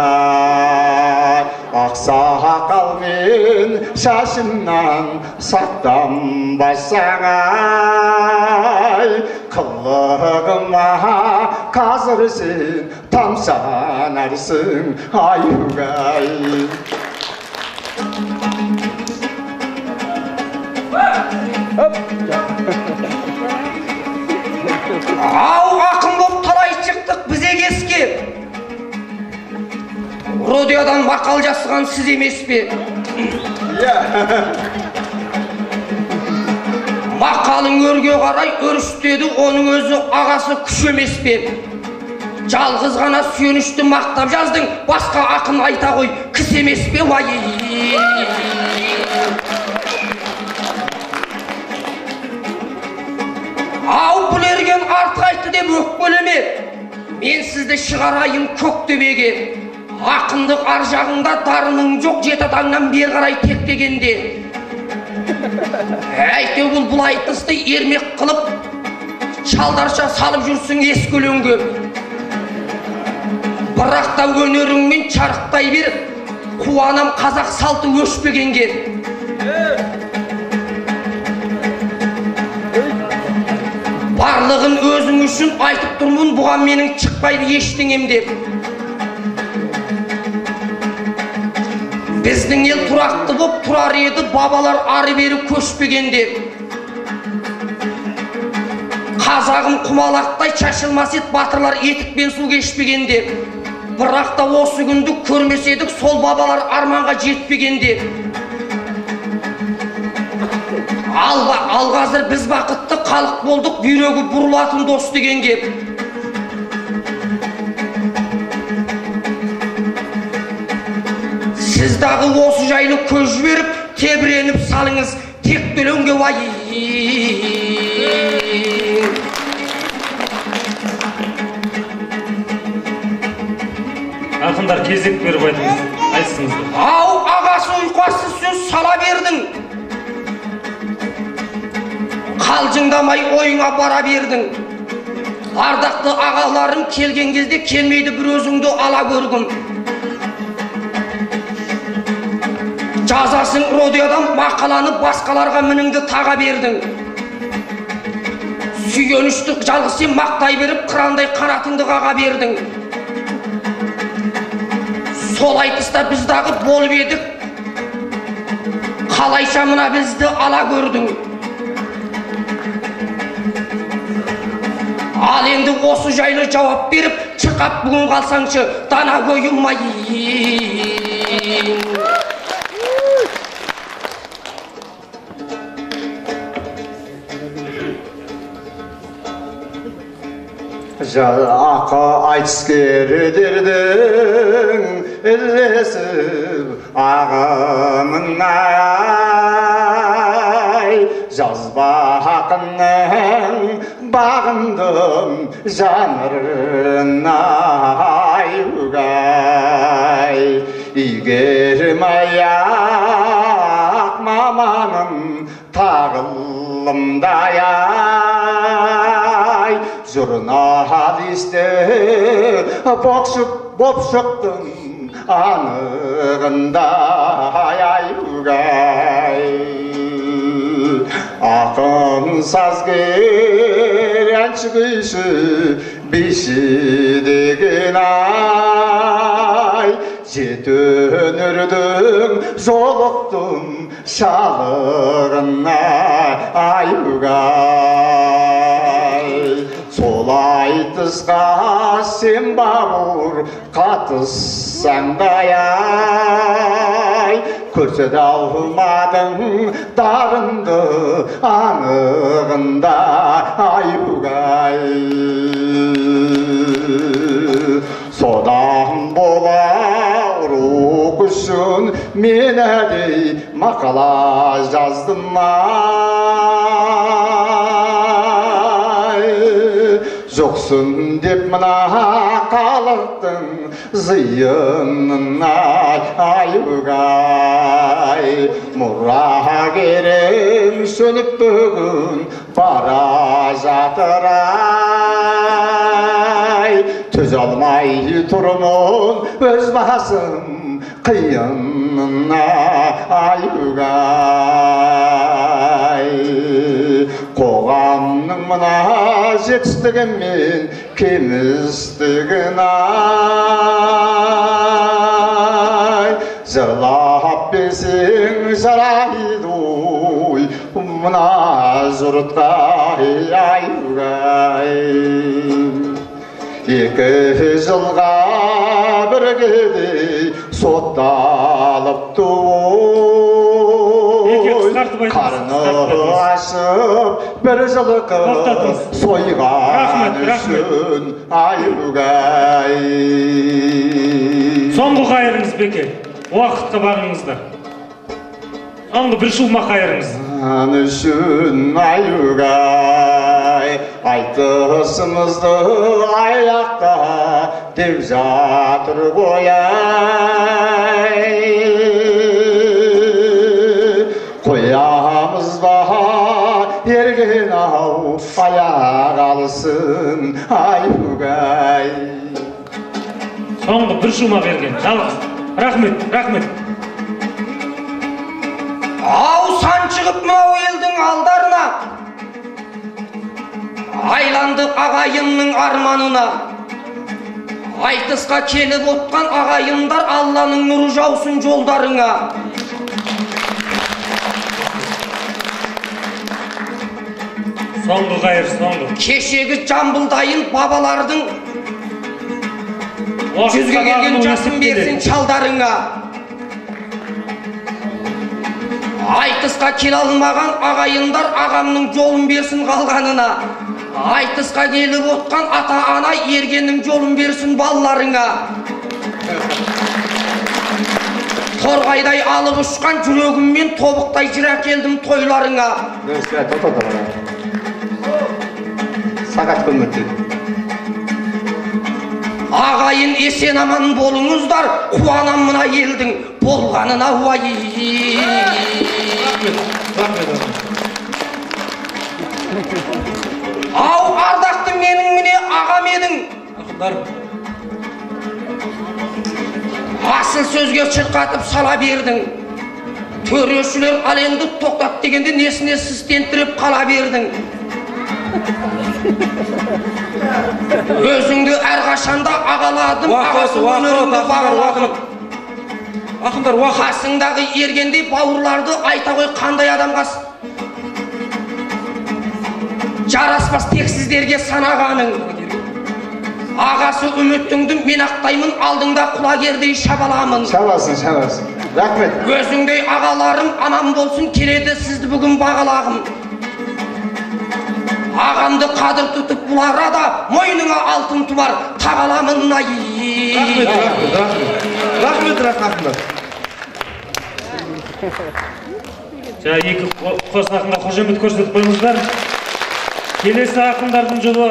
ақсақалмен шашымнан сақтанбасаң ай қылығыма қазір сен тамсанарсың аюгай ау ақын боп талай шықтық біз егеске родиодан мақал жазған сіз емес пе мақалың өрге қарай өрістеді оның өзі ағасы күш емес пе жалғыз ғана сүйенішті мақтап жаздың басқа ақын айта ғой кіс емес пе вай ау бүлерген артық айтты деп өкпелеме мен сізді шығарайын көктөбеге ақындық ар жағыңда дарының жоқ жеті атаңнан бер қарай тектегенде әйтеу бұл айтысты ермек қылып шалдарша салып жүрсің ескі өлеңге бірақ та өнеріңмен шарықтай бер қуанам қазақ салты өшпегенге барлығын өзің үшін айтып тұрмын бұған менің шықпайды ештеңем деп біздің ел тұрақты боп тұрар еді бабалар ары бері көшпегенде қазағым құмалақтай шашылмас еді батырлар етікпен су кешпегенде бірақ та осы күнді көрмес едік сол бабалар арманға жетпегенде ал қазір біз бақытты халық болдық бүйрегі бұрылатын дос дегенге сіз дағы осы жайлы көз жіберіп тебіреніп салыңыз тектөленге вайын. Ақындар кезек беріп айтсыңыздар. Ау, ағасы ұйқасыз сөз сала бердің. Қалжыңдамай ойыңа бара бердің. Ардақты ағаларым келген кезде келмейді бір өзіңді ала көргім. Жазасың радиодан мақаланы басқаларға мініңді таға бердің. Сүйеніштік жалғыз сен мақтай беріп қырандай қанатыңды қаға бердің. Сол айтыста біз дағы болып едік, қалайша мына бізді ала көрдің. Ал енді осы жайлы жауап беріп, шырқап бүгін қалсаңшы, дана көйімайын. Ақы айтыскерлердің ілесіп ағымыңай, жазба ақынның бағындым жанырынай угай. Игерім аяқ маманым тағылымдай, журналисте боп шықтым анығындай угай. Ақын сазгер әнші күйші биші деген ай, жетөнірдің жолықтым шалығына угай. Сол айтысқа сен бауыр қатыссаң ай, көрсете алмадың дарынды анығында угай. Содан болар рух үшін мен әдей мақала жаздым жоқсың деп мына халықтың зиынына угай. Мұрагерім сөніп бүгін бара жатыр ай, төзе алмай тұрмын өз басым қиынына угай. Қоғамның мына жетістігі мен кемістігін жырлап берсең жарайды мына жұртқа угай. 2 жылға біргедей сотталыпты қарны ашып бір жылқы сойған үшін угай. Соңғы қайырыңыз беке, уақытқа бағыңыздар. Соңғы бір шума қайырыңыз. Үшін угай. Айтысымызды аяқта деп жатыр қояй. Қоямыз ба ерген ау аяқ алсын угай. Соңғы бір шума берген, жалғыз. Рахмет, рахмет. Ау сан шығып мынау елдің алдарына, айланды ағайынның арманына. Айтысқа келіп отқан ағайындар, Алланың нұры жаусын жолдарыңа. Соңғы қайыр, соңғы. Кешегі жамбылдайын бабалардың, жүзге келген жасын берсін шалдарыңа. Айтысқа келе алмаған ағайындар ағамның жолын берсін қалғанына. Айтысқа келіп отқан ата-ана ергеннің жолын берсін балаларыңа. торғайдай алып ұшқан жүрегіммен тобықтай жыра келдім тойларыңа. Сағат көміртін. Ағайын есен аман болыңыздар, қуанам мына елдің болғанына уай. Ау ардақты менің міне ағам едің. Асыл сөзге шырқатып сала бердің. Төрешілер аленді тоқтат дегенде несіне сіз тентіріп қала бердің. Өзіңді әрқашанда ағаладым, ағасы өнеріңді бағаладым. Ақындар, қасыңдағы ергендей бауырларды айта қой қандай адамғасың. Жараспас тек сіздерге санағаның. Ағасы үміттіңді мен ақтаймын, алдыңда құлагердей шабаламын. Шабасың. Рахмет. Өзіңдей ағаларым аман болсын, келеді сізді бүгін бағалағым. Ағамды қадір тұтып бұл арада, мойныңа алтын тұмар тағаламын ай. Рахмет. Екі қос ақынға қошемет көрсетіп қойыңыздар. Келесі ақындардың жолы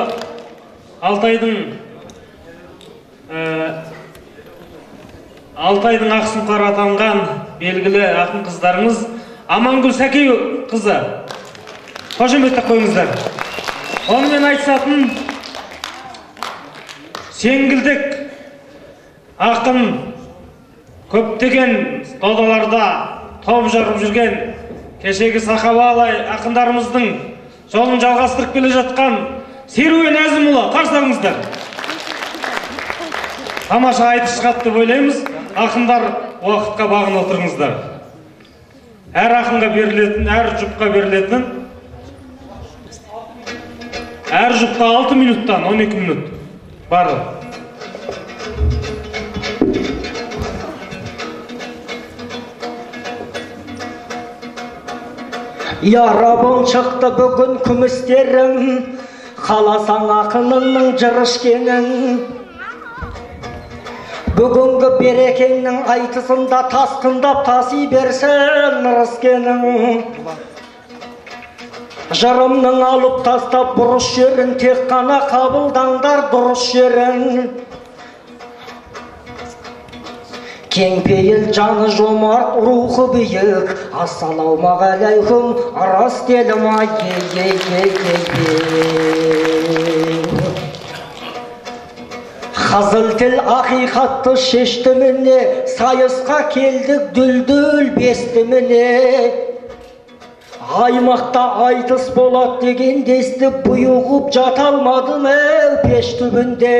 Алтайдың ақсұңқары атанған белгілі ақын қыздарыңыз Амангүл Сәкей қызы. Қошеметтеп қойыңыздар. Онымен айтысатын Сеңгілдік ақын көптеген додаларда топ жарып жүрген кешегі сахабалай ақындарымыздың жолын жалғастырып келе жатқан Серуен Әзімұлы, қарсы алыңыздар. Тамаша айтыс шығады деп ойлаймыз. Ақындар уақытқа бағын отырыңыздар. Әр ақынға берілетін, әр жұпқа берілетін, әр жұпқа 6 минуттан 12 минут бары. Ярабың шықты бүгін күмістерім, қаласаң ақыныңның жырышкенің. Бүгінгі берекеңнің айтысында тасқындап таси берсін ырыскенің. Жырымның алып тастап бұрыс жерін, тек қана қабылдаңдар дұрыс жерін. Кеңпейіл жаны жомарт, рухы биік, ассалаумағалейкум, арас делім ай. Қызыл тіл ақиқатты шешті міне, сайысқа келдік дүлдүл бесті міне. Аймақта айтыс болат деген десті, бұйығып жата алмадым пеш түбінде.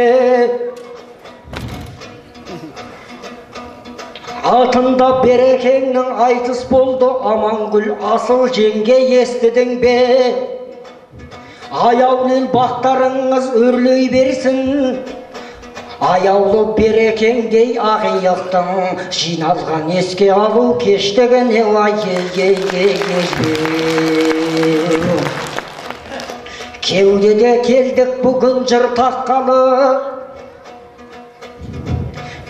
Алтында берекеңнің айтыс болды, Амангүл асыл жеңге естідің бе? Аяулы бақтарыңыз өрлей берсін, аяулы берекеңдей ақиықтың жиналған еске алу кештігіне кеудеде келдік бүгін жыр таққалы,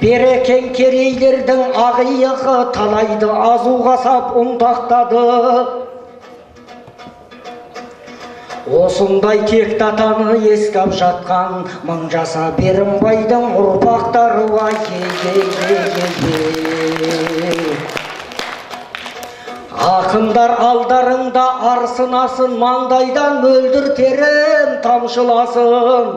берекең керейлердің ақиығы талайды азуға сап ұңдақтады. Осындай текті атаны ескап жатқан мың жаса Берімбайдың ұрпақтары Ақындар алдарыңда арсынасын, маңдайдан мөлдіртерім тамшыласын.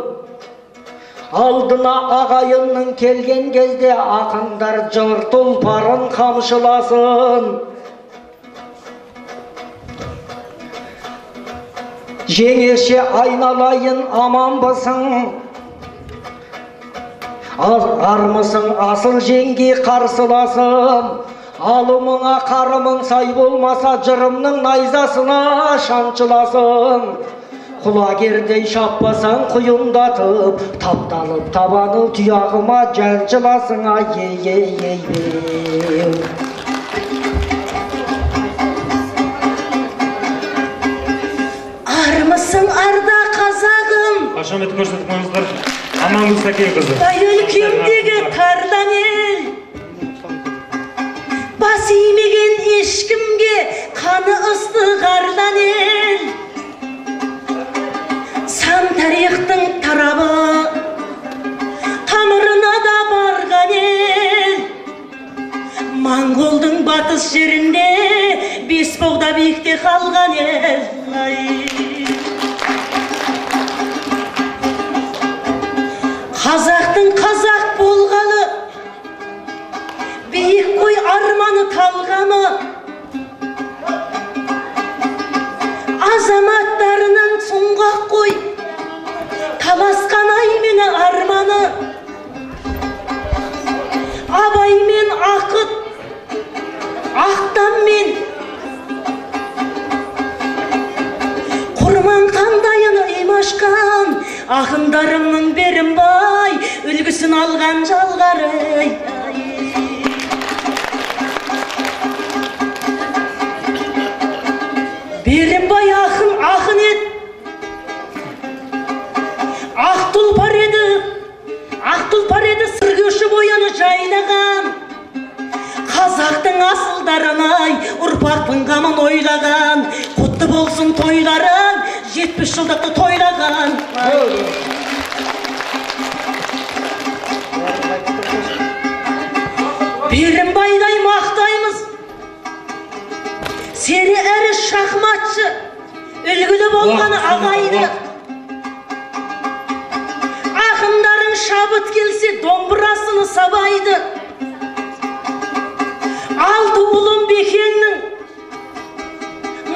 Алдына ағайынның келген кезде ақындар жыр тұлпарын қамшыласын. Жеңеше айналайын аманбысың, армысың асыл жеңге қарсыласым. Алымыңа қарымың сай болмаса, жырымның найзасына шаншыласың. Құлагердей шаппасаң құйындатып, тапталып табаны тұяғыма жәншіласың. Армысың арда қазағым, Қошемет көрсетіп қойыңыздар. Амангүл Сәкей қызы. Өлкемдегі тардан ел, бас имеген ешкімге қаны ыстық ардан ел. Сан тарихтың тарабы тамырына да барған ел. Моңғолдың батыс жерінде Бесбоғда биікте қалған ел. Қазақтың қазақ болғаны биік қой арманы талғамы. Азаматтарының сұңғақ қой таласқан аймені арманы. Абай мен Ақыт, Ақтан мен Құрман қандайын Имашқан, ақындарымның Берімбай үлгісін алған жалғары. Берімбай ақын еді, ақ тұлпар еді сыргөші бояны жайлаған. Қазақтың асылдарынай ұрпақтың қамын ойлаған. Құтты болсын тойларың, 70 жылдықты тойлаған. Берімбайдай мақтаймыз, сері әрі шахматшы, үлгілі болғаны ағайды. Ақындарың шабыт келсе домбырасыны сабайды. Алты ұлым Бекеңнің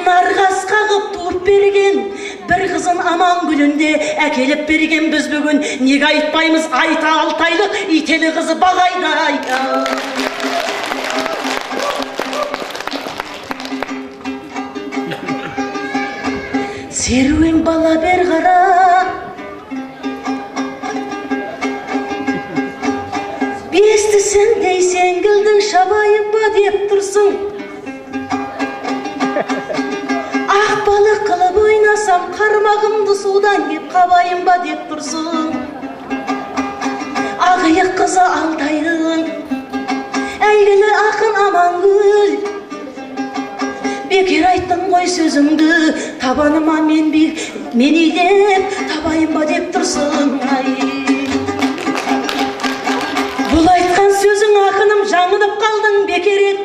нарғасқа қып туып берген, бір қызын Амангүлінде әкеліп берген. Біз бүгін неге айтпаймыз, айта алтайлық ителі қызы Бағайдай. Серуен бала бер қара, бестісін дейсен кілдің шабайын ба деп тұрсың. Ақ балық қылып ойнасам қармағымды судан кеп қабайын ба деп тұрсың. Ақиық қызы Алтайдың әйгілі ақын Амангүл, бекер айттың ғой сөзіңді, табаныма мен илеп табайын ба деп тұрсың. Бұл айтқан сөзің ақыным жаңылып қалдың бекер ет.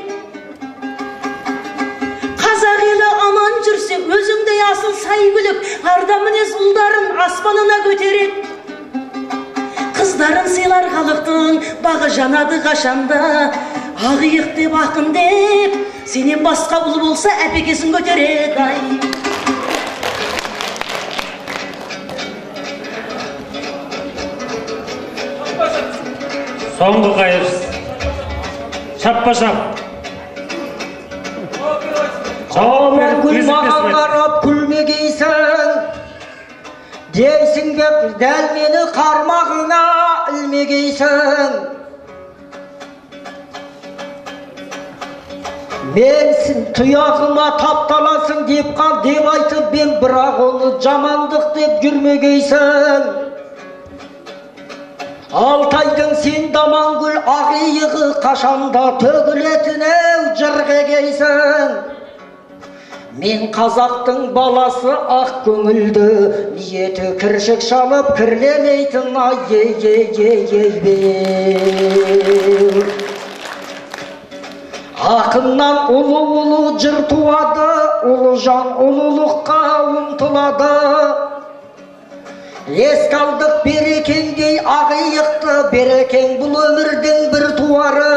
Қазақ елі аман жүрсе өзіңдей асыл сай-күлік арда мінез ұлдарын аспанына көтерет. Қыздарын сыйлар халықтың бағы жанады қашанда. Ақиық деп ақын деп сенен басқа ұл болса әпекесін көтерет. Соңғы қайыр. Шаппа-шап. Амангүл маған қарап күлмегейсің, дейсің бе дәл мені қармағыңа ілмегейсің. Мен тұяғыма тапталасың деп айтып мен, бірақ оны жамандық деп жүрмегейсің. Алтайдың сен Амангүл ақиығы қашанда төгілетін жырғегейсің. Мен қазақтың баласы ақ көңілді, ниеті кіршік шалып кірлемейтін Ақыннан ұлы жыр туады, ұлы жан ұлылыққа ұмтылады. Еске алдық Берекеңдей ақиықты, Берекең бұл өмірдің бір туары.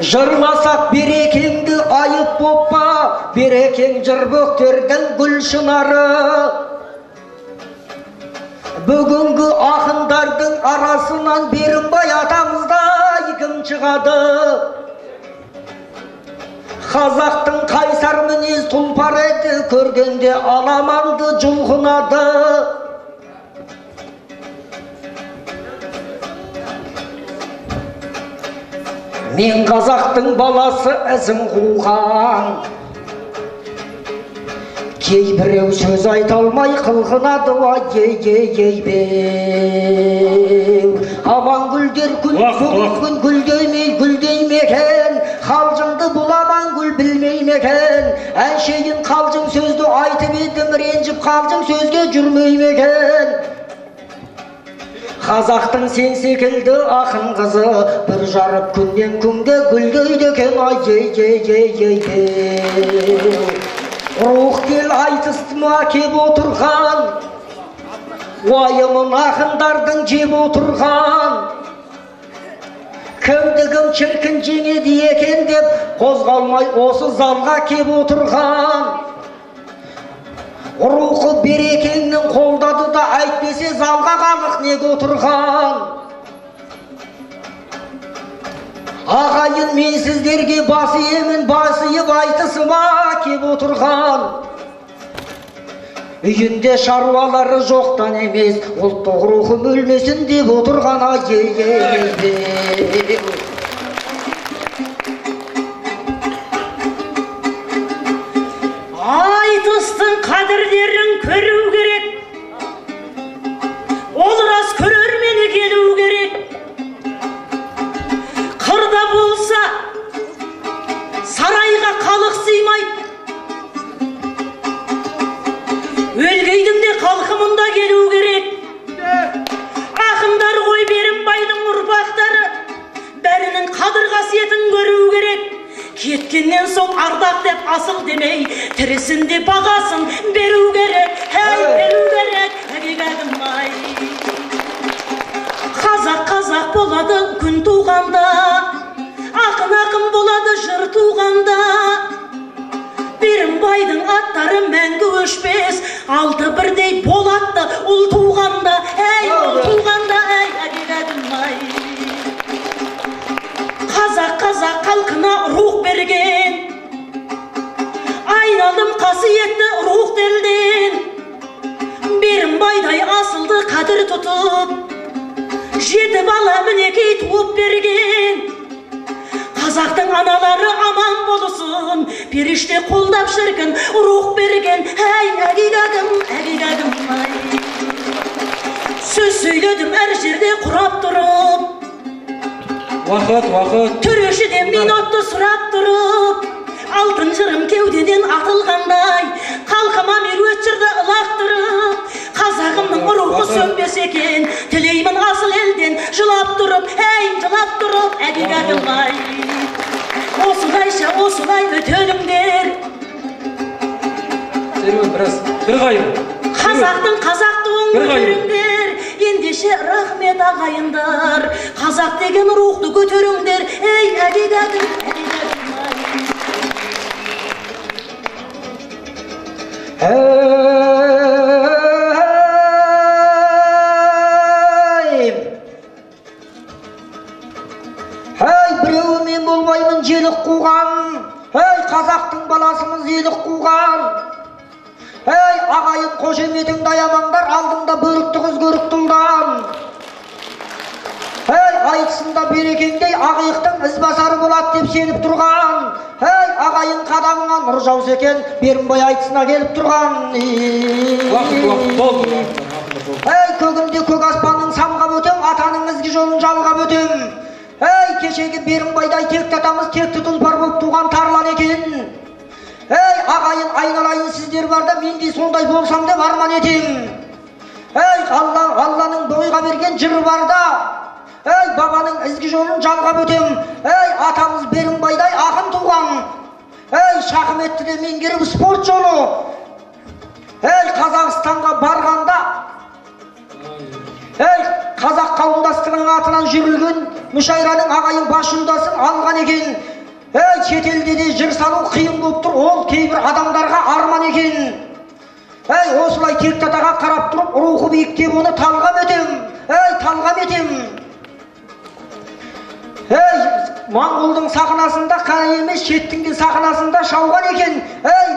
Жырласақ Берекеңді айып боппа, Берекең жыр бөктердің гүл шынары. Бүгінгі ақындардың арасынан Берімбай атамыздай кім шығады? Қазақтың қайсар мінез тұлпар еді, көргенде аламанды жұлқынады. Мен қазақтың баласы ізін қуған, кейбіреу сөз айта алмай қылғынады. Aman gülder gün güldeymeyen, kalcыңды бұл aman gül bilmeymeken. Her şeyin kalcың sözdü aytıp edim, rencip kalcың sözge жүрмеймeken. Қазақтың сен секілді ақын қызы, бір жарып күннен күнге гүлдейді екен, ай рух кел айтыстыма кеп отырған, уайымын ақындардың жеп отырған. Кімдігім шіркін жеңеді екен деп, қозғалмай осы залға кеп отырған. Рухы берекеңнің қолдады да әйтпесе залға қалдық неге отырған. Ағайын мен сіздерге басы емін, басыйып айтысыма кеп отырған. Үйінде шаруалары жоқтан емес, ұлттық рухым өлмесін деп отырған. Айтыстың қадірлерін көру керек, ол рас көрермені келу керек. Қырда болса сарайға халық сыймайды, өлгейдің де халқы мұнда келу керек. Ақындар ғой Берімбайдың ұрпақтары, бәрінің қадір қасиетін көру керек. Кеткеннен соң ардақ деп асыл демей, тірісінде бағасын беру керек. Беру керек, әгегәдім-ай. Қазақ болады күн туғанда, ақын болады жыр туғанда. Берімбайдың аттары мәңгі өшпес, алты бірдей болатты ұл туғанда. Ұл туғанда, әгегәдім-ай. Қазақ халқына рух берген, айналдым қасиетті рух делден. Берімбайдай асылды қадір тұтып, жеті бала мінекей туып берген. Қазақтың аналары аман болсын, періште қолдап шіркін рух берген. Әгегәдім-ай. Сөз сөйледім әр жерде құрап тұрып, Вақыт. Төрешіден минутты сұрап тұрып, алтын жырым кеудеден атылғандай, қалқыма мерует жырды лақтырып, қазағымның рухы сөнбес екен, тілеймін асыл елден жылап тұрып, әгегәдім-ай. Осылай өтеліңдер. Серуен біраз, бір қайым. Қазақтың өңіріңдер, ендеше рахмет ағайындар. Қазақ деген рухты көтеріңдер, әгегәдім-ай. Біреуі мен болмаймын желік қуған, қазақтың баласымыз елік қуған. Ағайын қошеметіңді аямаңдар, алдыңда бөрікті қыз көрікті ұлдан. Айтысында берекеңдей ақиықтың ізбасары болады деп сеніп тұрған. Ағайын қадамыңа нұр жаусы екен, Берімбай айтысына келіп тұрған. Көгінде көк аспанның самғап өтем, атаның ізгі жолын жалғап өтем. Кешегі Берімбайдай текті атамыз текті тұлпар болып туған тарлан екен. Ағайын айналайын сіздер барда, мен де сондай болсам деп арман етем. Алланың бойға берген жыры барда, бабаның ізгі жолын жалғап өтем. Атамыз Берімбайдай ақын туған. Шахметті де меңгеріп спорт жолы. Қазақстанға барғанда, қазақ қауымдастығының атынан жүрілген мүшайраның ағайын бас жүлдесін алған екен. Шетелде де жыр салу қиын болып тұр, ол кейбір адамдарға арман екен. Осылай текті атаға қарап тұрып, рухы биіктеп оны талғам етем. Моңғолдың сахнасында қана емес, шеттің де сахнасында шауған екен.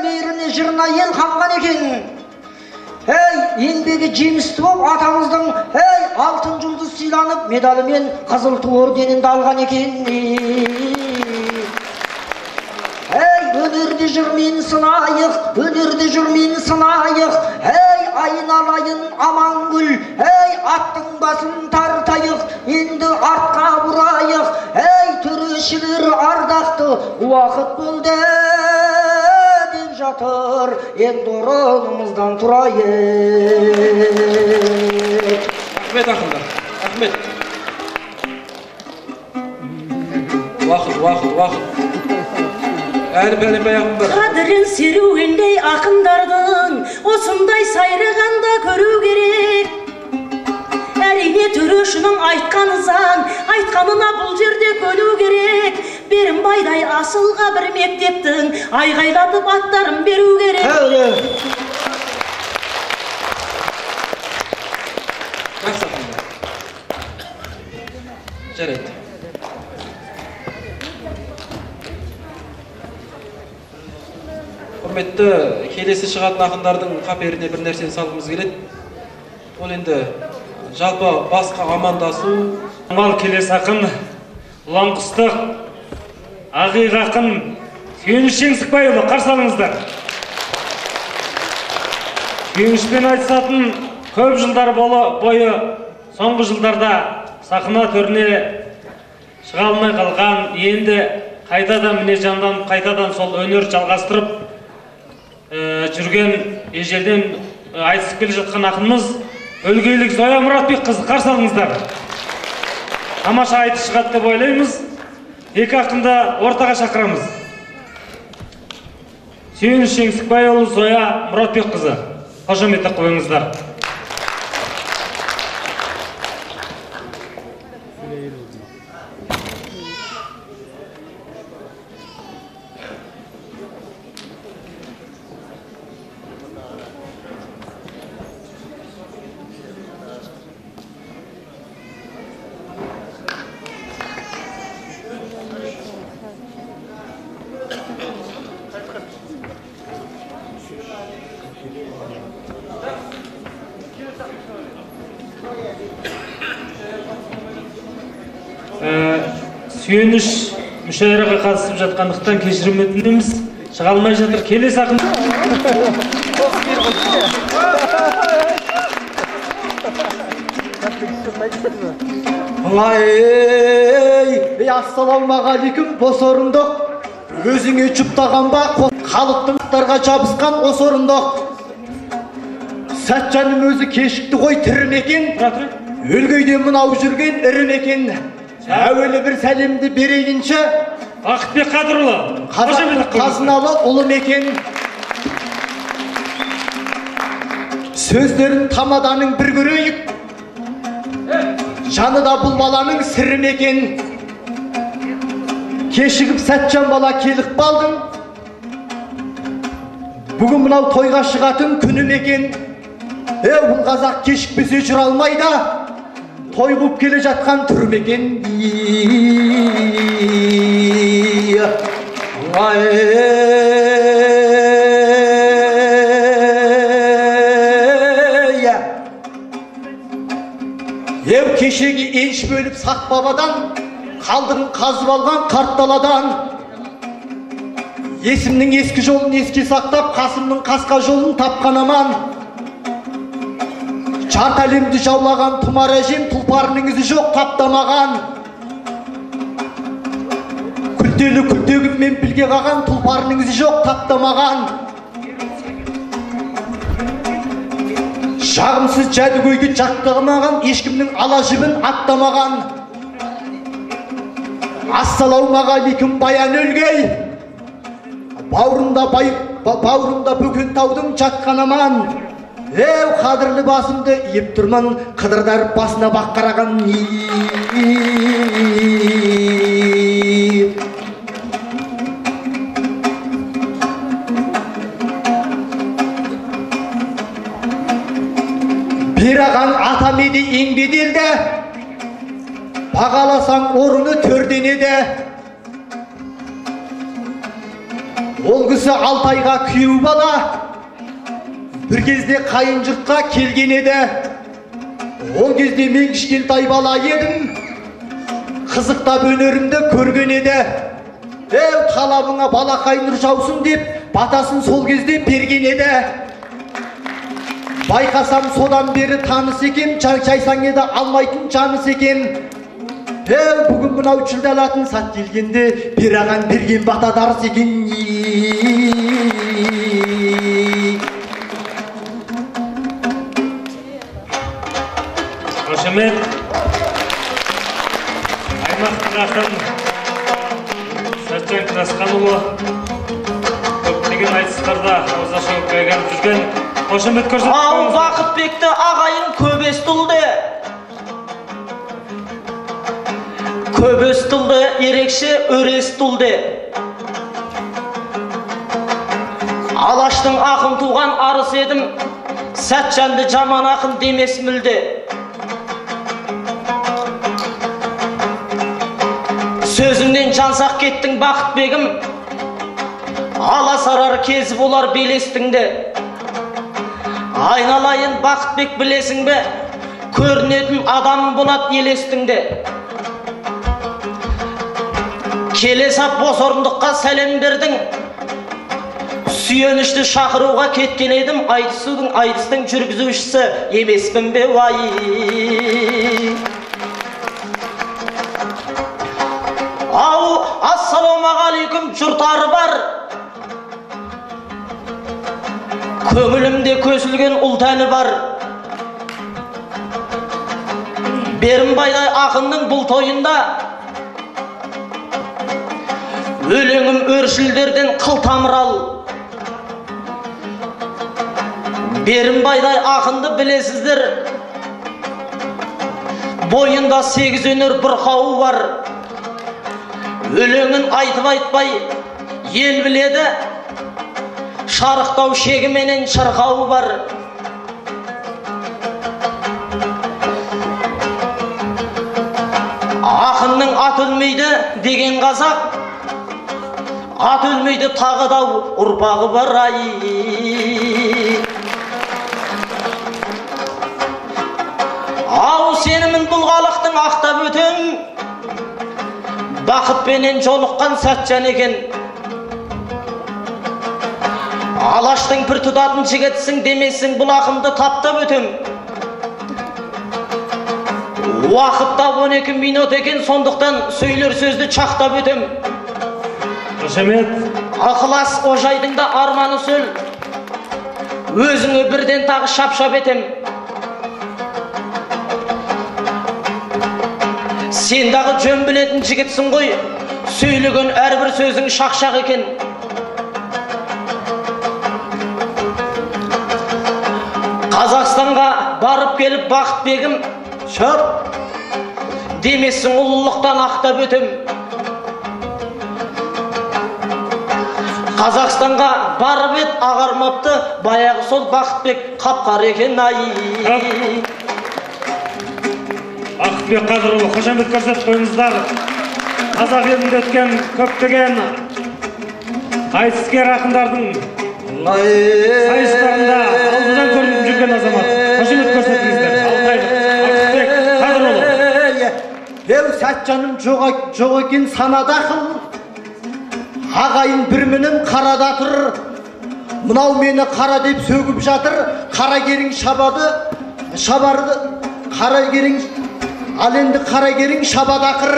Мейіріне жырына ел қанған екен. Еңбегі жемісті болып, атамыздың алтын жұлдыз сыйланып, медалымен қызыл ту орденінде алған екен. Өнерді жүрмен сынайық, айналайын Амангүл, аттың басын тартайық, енді артқа бұрайық, төрешілер ардақты, уақыт болды деп жатыр, енді орнымыздан тұрайық. Рахмет ақындар, рахмет. Уақыт. Әлі бәлем бар. Қадірін серуендей ақындардың осындай сайрағанда көру керек. Әрине төрешінің айтқаны заң, айтқанына бұл жерде көну керек. Берімбайдай асылға бір мектептің айғайлатып аттарын беру керек. Жарайды. Құрметті, келесі шығатын ақындардың қаперіне бір нәрсені салғымыз келеді. Ол енді жалпы басқа амандасу. Амал келесі ақын, ұланқұстық, Ақиқ ақын, Сүйеніш Жеңсікбайұлы, қарсы алыңыздар. Сүйенішпен айтысатын көп жылдар бойы соңғы жылдарда сахна төріне шыға алмай қалған, енді қайтадан міне жанданып, қайтадан сол өнер жалғастырып жүрген ежелден айтысып келе жатқан ақынымыз Өлгейлік Зоя Мұратбек қызы, қарсы алыңыздар. Тамаша айтыс шығады деп ойлаймыз. Екі ақынды ортаға шақырамыз. Сүйеніш Жеңсікбайұлы, Зоя Мұратбек қызы, қошемет қойыңыздар. Сүйеніш мүшәйраға қатысып жатқандықтан кешірім өтінеміз. Шыға алмай жатыр. Келесі ақын. Ассалаумағалейкум, бос орындық. Өзіңе жұптаған ба, халықтың аттарға жабысқан осы орындық. Сәтжаным өзі кешікті ғой, тірі мекен. Өлгейден мынау жүрген ірі мекен. Әуелі бір сәлемді берейінші. Бақытбек Қадырұлы, қазақ қазыналы ұлы мекен. Сөздерін тамаданың бір көрейік. Жаны да бұл баланың сірі мекен. Кешігіп Сәтжан бала келіп балдың. Бүгін мынау тойға шығатын күні мекен. Бұл қазақ кешікпесе жүр алмайда. Той қуып келе жатқан түр мекен. Кешегі енш бөліп сақ бабадан, қалдырын қазып алған қарт даладан. Есімнің ескі жолын еске сақтап, Қасымның қасқа жолын тапқан аман. Жарт әлемді жаулаған тұмар әжем, тұлпарының ізі жоқ таптамаған. Күлтелі күлтегіммен білге қаған, тұлпарының ізі жоқ таптамаған. Жағымсыз жәдігөйді жаттығымаған, ешкімнің ала жібін аттамаған. Ассалаумағалейкум баян өлгей. Бауырында бөкен таудың жатқан аман. Қадірлі басымды еп тұрман, қыдырдар басына бақ қараған. Бераған атам еді ең беделді, бағаласаң орны төрден еді. Ол кісі Алтайға күйеу бала, бір кезде қайын жұртқа келген еді. Ол кезде мен кішкентай бала едім, қызықтап өнерімді көрген еді. Талабыңа балақай нұр жаусын деп, батасын сол кезде берген еді. Байқасам содан бері таныс екен, шайсаң еді алмайтын жаныс екен. Бүгін мынау жүлде алатын сәт келгенде, бераған берген бата дарыс екен. Қошемет, аймақтық ақын Сәтжан Красханұлы көптеген айтыстарда ауыз ашып қойған жүрген қошемет көрсетіп қойыңыздар. Ал Бақытбекті ағайын көп естілді. Көп естілді, ерекше өр естілді. Алаштың ақын туған арыс едім, Сәтжанды жаман ақын демес мүлде. Сөзіңнен жансақ кеттің Бақытбегім, аласарар кезі болар белестіңді. Айналайын Бақытбек білесің бе, көрінетін адам болады елестіңді. Келе сап бос орындыққа сәлем бердің, сүйенішті шақыруға кеткен едім, айтысудың айтыстың жүргізушісі емеспін бе вай. Ау, ассалаумағалейкум жұртары бар. Көңілімде көсілген ұл тәні бар. Берімбайдай ақынның бұл тойында өлеңім өршілдерден қыл тамырал. Берімбайдай ақынды білесіздер, бойында 8 өнер бұрқауы бар. Өлеңін айтып айтпай ел біледі, шарықтау шегіменен шырқауы бар. Ақынның ат өлмейді деген қазақ, ат өлмейді тағы да ұрпағы бар ай. Ау сенімін бұл халықтың ақтап өтем, Бақытпенен жолыққан Сәтжан екен. Алаштың бір тұтатын жігітсің демесің, бұл ақынды таптап өтем. Уақытта 12 минут екен, сондықтан сөйлер сөзді чақтап өтем. Қошемет, Ақылас ожайдың да арманы сөл, өзіңі бірден тағы шап-шап етем. Сен дағы жөн білетін жігітсің ғой, сөйлеген әрбір сөзің шақ-шақ екен. Қазақстанға барып келіп Бақытбегім, шап демесің ұлылықтан ақтап өтем. Қазақстанға барып ет ағармапты, баяғы сол Бақытбек қапқар екен ай. Бақытбек Қадырұлы, қошемет көрсетіп қойыңыздар. Қазақ елінде өткен көптеген айтыскер ақындардың сайыстарында алдыдан көрініп жүрген азамат. Қошемет көрсетіңіздер. Бақытбек Қадырұлы. Сәтжаным жоқ екен санада қыл, ағайын бір мінім қарада тұр. Мынау мені қара деп сөгіп жатыр, қарагерің шабарды, қарагерің ал енді қарагерің шабадақыр.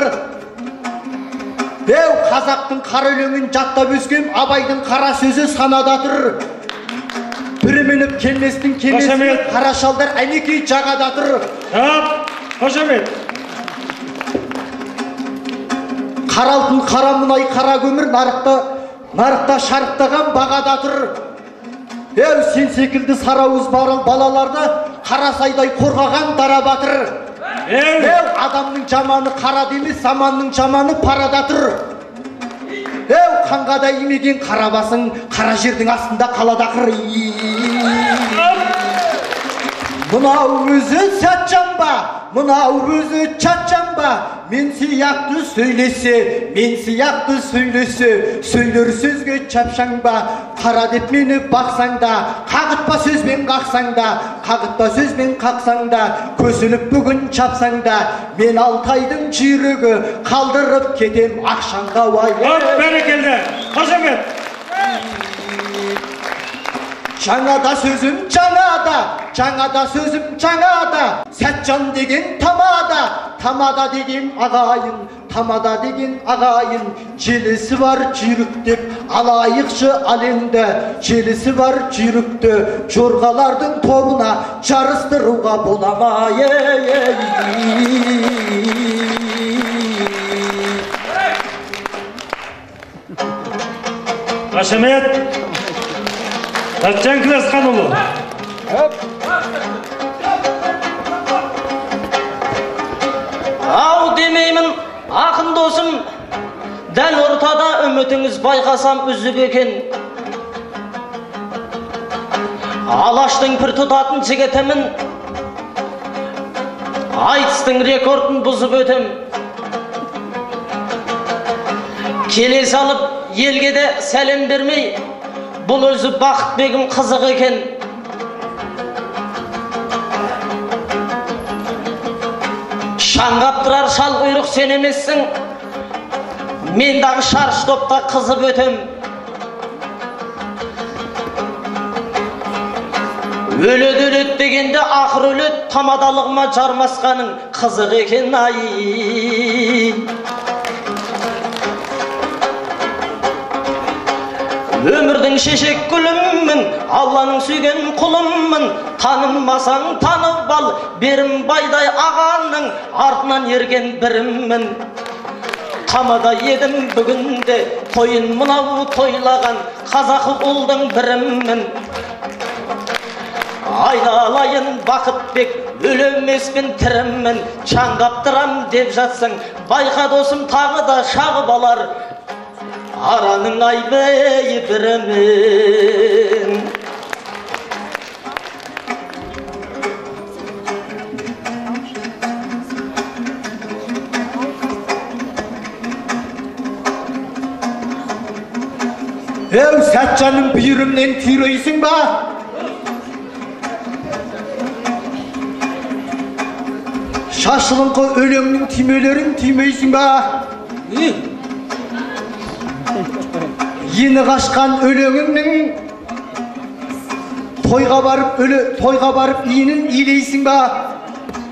Қазақтың қара өлеңін жаттап өскем, Абайдың қара сөзі санада тұр. Бірі мініп келместің келместің, қара шалдар әнекей жағада тұр. Қошемет. Қара алтын, қара мұнай, қара көмір нарықта шарықтаған бағада тұр. Сен секілді сарауыз балаларды қарасайдай қорғаған дара батыр. Адамның жаманы қара демес, заманның жаманы парада тұр. Қанға да имеген қара басың, қара жердің астында қалада қыр. Мынау өзі Сәтжан ба, мынау өзі Чатжан ба, мен сияқты сөйлесе, сөйлер сөзге чапшаң ба, қара деп мені бақсаң да, қағытпа сөзбен қақсаң да, қағытпа сөзбен қақсаң да, көсіліп бүгін чапсаң да, мен Алтайдың жүйрігі қалдырып кетем ақшанға уай. Бәрекелді, қошемет. Жаңада сөзім жаңада, жаңада сөзім жаңада, Сәтжан деген тамада деген ағайын, желісі бар жүйріктеп алайықшы әлемді, желісі бар жүйрікті жорғалардың тобына жарыстыруға бола ма? Қошемет, Сәтжан Кілесханұлы. Ау демеймін, ақын досым, дәл ортада үмітіңіз байқасам үзіп екен. Алаштың пір тұтатын жігітімін, айтыстың рекордын бұзып өтем. Келе салып, елге де сәлем бермей, бұл өзі Бақытбегім қызық екен. Шаңғап тұрар шал құйрық сен емессің, мен дағы шарш топта қызып өтем. Өледі дегенде ақыр өледі, тамадалығыма жармасқаның қызық екен ай. Өмірдің шешек гүліммін, Алланың сүйген құлыммын, танымасаң танып ал, берім байдай ағаның артынан ерген біріммін. Тамада едім бүгінде, тойын мынау тойлаған қазақы ұлдың біріммін. Айналайын Бақытбек, өлемеспін тіріммін, шаңғаптырам деп жатсың, байқа досым тағы да шағып алар, араның айбей бірімін. Әу, Сәтжанның бүйірімнен түйрейсің ба? Шашылыңқы өлеңнің түймелерін түймейсің ба? Ені қашқан өлеңіңнің тойға барып иінін илейсің ба?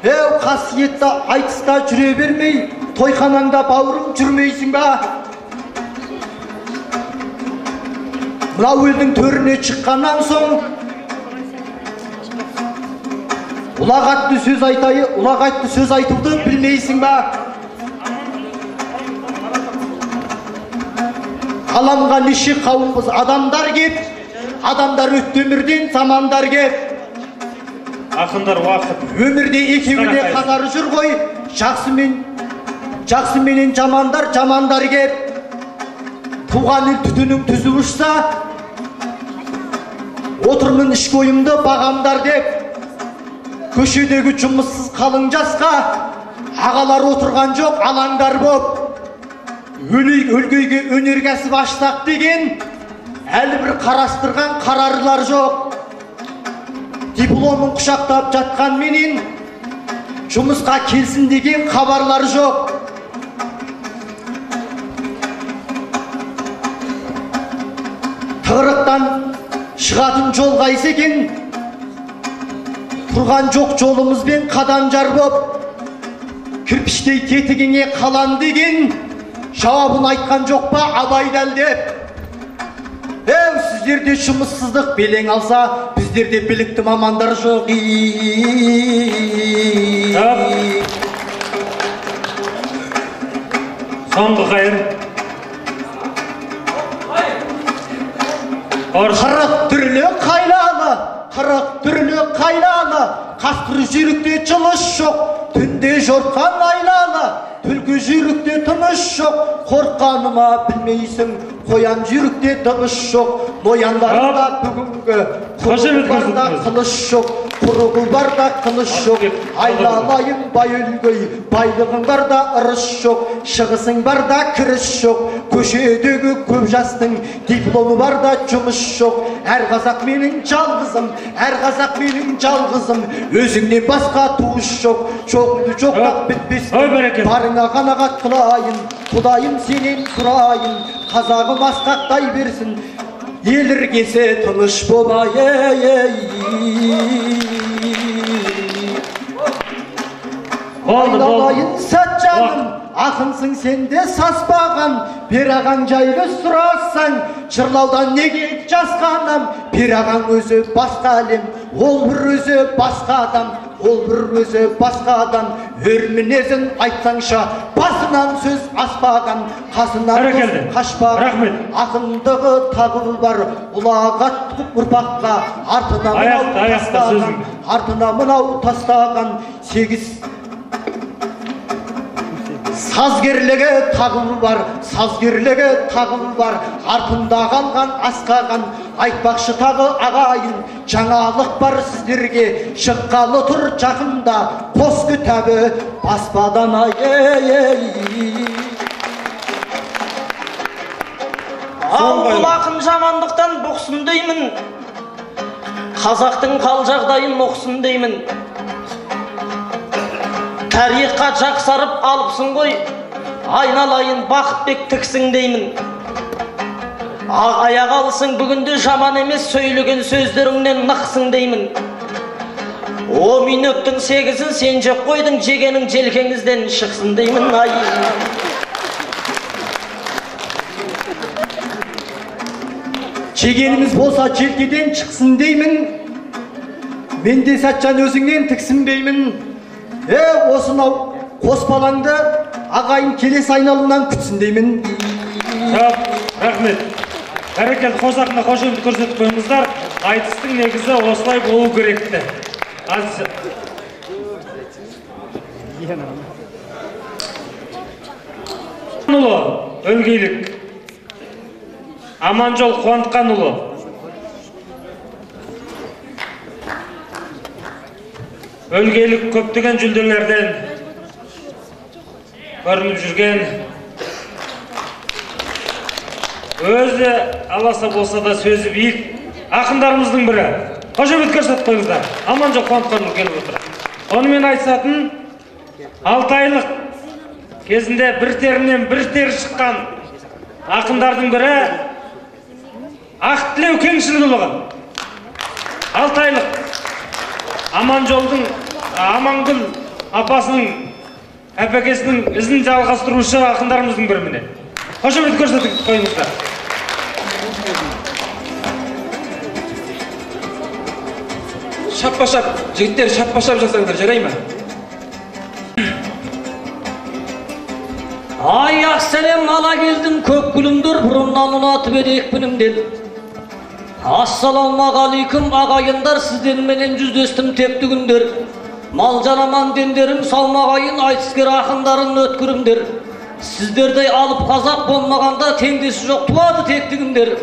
Әу, қасиетті айтыста жүре бермей, тойханаңда бауырым жүрмейсің ба? Мынау елдің төріне шыққаннан соң ұлағатты сөз айтуды білмейсің ба? Қаламға неше қауымбыз адамдар кеп, адамдар өтті өмірден замандар кеп. Ақындар уақыт. Өмірде екеуіне қатары жүр ғой, жақсы менен жамандар кеп. Туған ел түтінің түзі ұшса, отырмын іш ойымды бағамдар деп. Көшедегі жұмыссыз қалың жасқа, ағалар отырған жоқ алаңдар боп. Өлгейге өнеркәсіп аштақ деген, әлі бір қарастырған қарарлар жоқ. Дипломын құшақтап жатқан менен, жұмысқа келсін деген хабарлар жоқ. Тығырықтан шығатын жол қайсы екен, тұрған жоқ жолымызбен қадам жар боп. Кірпіштей тетігіңе қалан деген, жауабын айтқан жоқ па абай дәлдеп. Әу, сіздерде жұмыссыздық белең алса, біздерде білікті мамандар жоқ. Соңғы қайыр. Қырық түрлі қайланы, қасқыр жүйрікте жылыш жоқ, түнде жортқан айланы, түлкі жүйрікте тыныш жоқ, қорққаныма білмейсің, қоян жүйрікте дыбыс жоқ, нояндарында бүгінгі құрығы барда қылыш жоқ, құрығы барда қылыш жоқ, айналайын бай өлгей, байлығың барда ырыс жоқ, шығысың барда кіріс жоқ, көшедегі көп жастың дипломы барда жұмыс жоқ, әр қазақ менің жалғызым, өзіңнен басқа туыс жоқ, жоғыңды жоқтап бітпесін, барыңа қанағат қылайын, Құдайым сенен сұрайын, қазағым асқақтай берсін, ел іргесі тыныш болайын. Айналайын сәт жаным, ақынсың сенде саспаған, перағаң жайлы сұрасаң, жырлаудан неге жасқанам, перағаң өзі басқа әлем, ол бір өзі басқа адам, ол бір өзі басқа адам, өр мінезін айтсаңша, басынан сөз аспаған, қасынан қашпаған, ақындығы тағы бар, ұлағат ұрпаққа, артына мынау тастаған, сегіз сазгерлігі тағымы бар, сазгерлігі тағымы бар, артында қалған асқаған, айтпақшы тағы ағайын, жаңалық бар сіздерге, шыққалы тұр жақында, қос кітабы баспадан Ал бұл ақын жамандықтан бұқсын деймін, қазақтың қал жағдайын оқсын деймін. Тарихқа жақсарып алыпсың ғой, айналайын бақытбек тіксің деймін. Аяқ алысың бүгінде жаман емес, сөйлеген сөздеріңнен нықсың деймін. О минуттың 8-ін сен жеп қойдың, жегенің желкеңізден шықсын деймін. Жегеніміз болса желкеден шықсын деймін. Мен де Сәтжан өзіңнен тіксінбеймін. Осынау қос балаңды ағайын келес айналымнан күтсін деймін. Рахмет. Бәрекелді, қос ақынға қошемді көрсетіп қойыңыздар. Айтыстың негізі осылай болу керекті. Ұлы, Өлгейлік. Аманжол Қуантқанұлы. Өлгейлік көптеген жүлделерден көрініп жүрген, өзі аласа болса да сөзі биік ақындарымыздың бірі. Қошемет көрсетіп қойыңыздар. Аманжол Қуантқанұлы келіп отыр. Онымен айтысатын 6 айлық кезінде бір терінен бір тер шыққан ақындардың бірі Ақтілеу Кеңшілікұлы. 6 айлық Аманжолдың, Амангүл апасының, әпекесінің ізін жалғастырушы ақындарымыздың бірі міне. Қошемет көрсетіп қойыңыздар. Шаппашап, жігіттер шаппашап жасаңдар, жарай ма? Ай, ақсәлем, ала келдім, көк гүлімдер, бұрымнан ұнатып едек білімден. Ассалаумағалейкум ағайындар, сізден менен жүздестім тепті күндер. Мал жанаман дендерім, салмағайын айтыскер ақындарын өткірімдер. Сіздердей алып қазақ болмағанда теңдесі жоқ туады тектігімдер.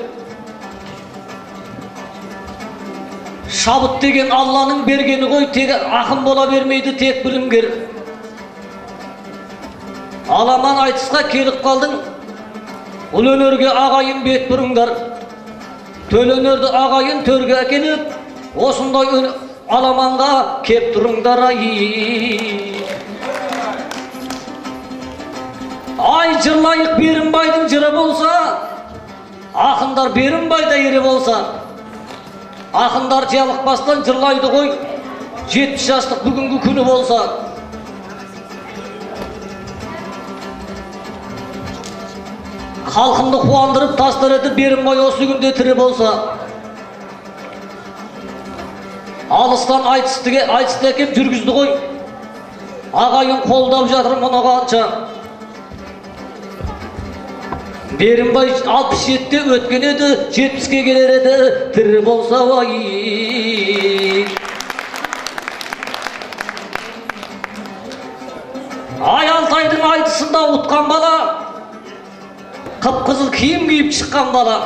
Шабыт деген Алланың бергені ғой, тегі ақын бола бермейді тек білімгер. Аламан айтысқа келіп қалдың, ұл өнерге ағайын бет бұрыңдар. Төл өнерді ағайын төрге әкеліп, осындай аламанға кеп тұрыңдар. Ай, жырлайық Берімбайдың жыры болса, ақындар Берімбайда ері болса, ақындар жалықпастан жырлайды ғой, 70 жастық бүгінгі күні болса. Халқымды қуандырып тастар еді Берімбай осы күнде тірі болса. Алыстан айтысты әкеп жүргізді ғой, ағайын қолдап жатыр мұны қанша. Берімбай 67-те өткен еді, 70-ке келер еді, тірі болса вай. Ай, Алтайдың айтысында ұтқан бала, қып-қызыл киім киіп шыққан бала.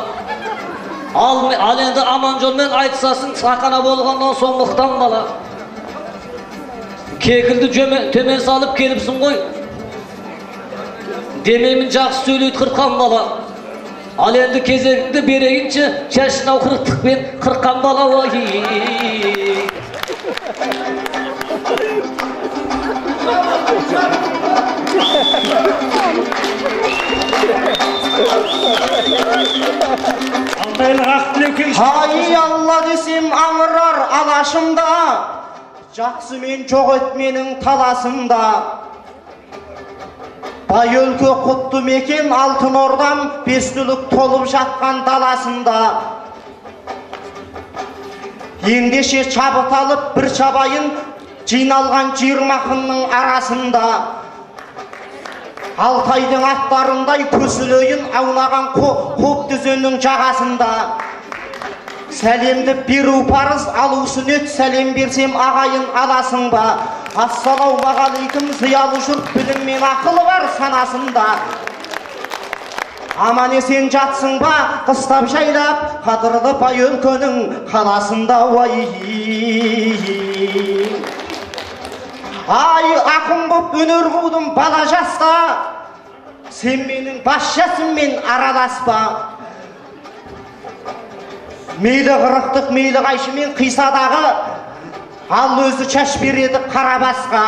Ал енді Аманжолмен айтысасың, сақана болғаннан соң мықтан бала. Кекілді төмен салып келіпсің ғой, демеймін жақсы сөйлейді қырқан бала. Ал енді кезегіңді берейінші, шашынау қырықтықпен қырқан бала. Ай, Алла десем аңырар алашымда, Жақсы мен жоқ етменің таласында, бай өлке құтты мекен алтын ордам, бес түлік толып жатқан даласында. Ендеше шабыт алып бір шабайын, жиналған жиырмақынның арасында. Алтайдың аттарындай көсілейін аунаған қоп дүзеннің жағасында. Сәлемді беру парыз, алу сүнет, сәлем берсем ағайын аласың ба? Ассалаумағалейкум, зиялы жұрт, білім мен ақылы бар санасында. Аман есен жатсың ба, қыстап жайлап, қадырлы бай өлкенің қаласында. Ай, ақын боп өнер қудым бала жаста, сен менің бас жасыммен араласпа. Мейлі қырықтық, мейлі қайшымен қисадағы, ал өзі шаш береді қара басқа.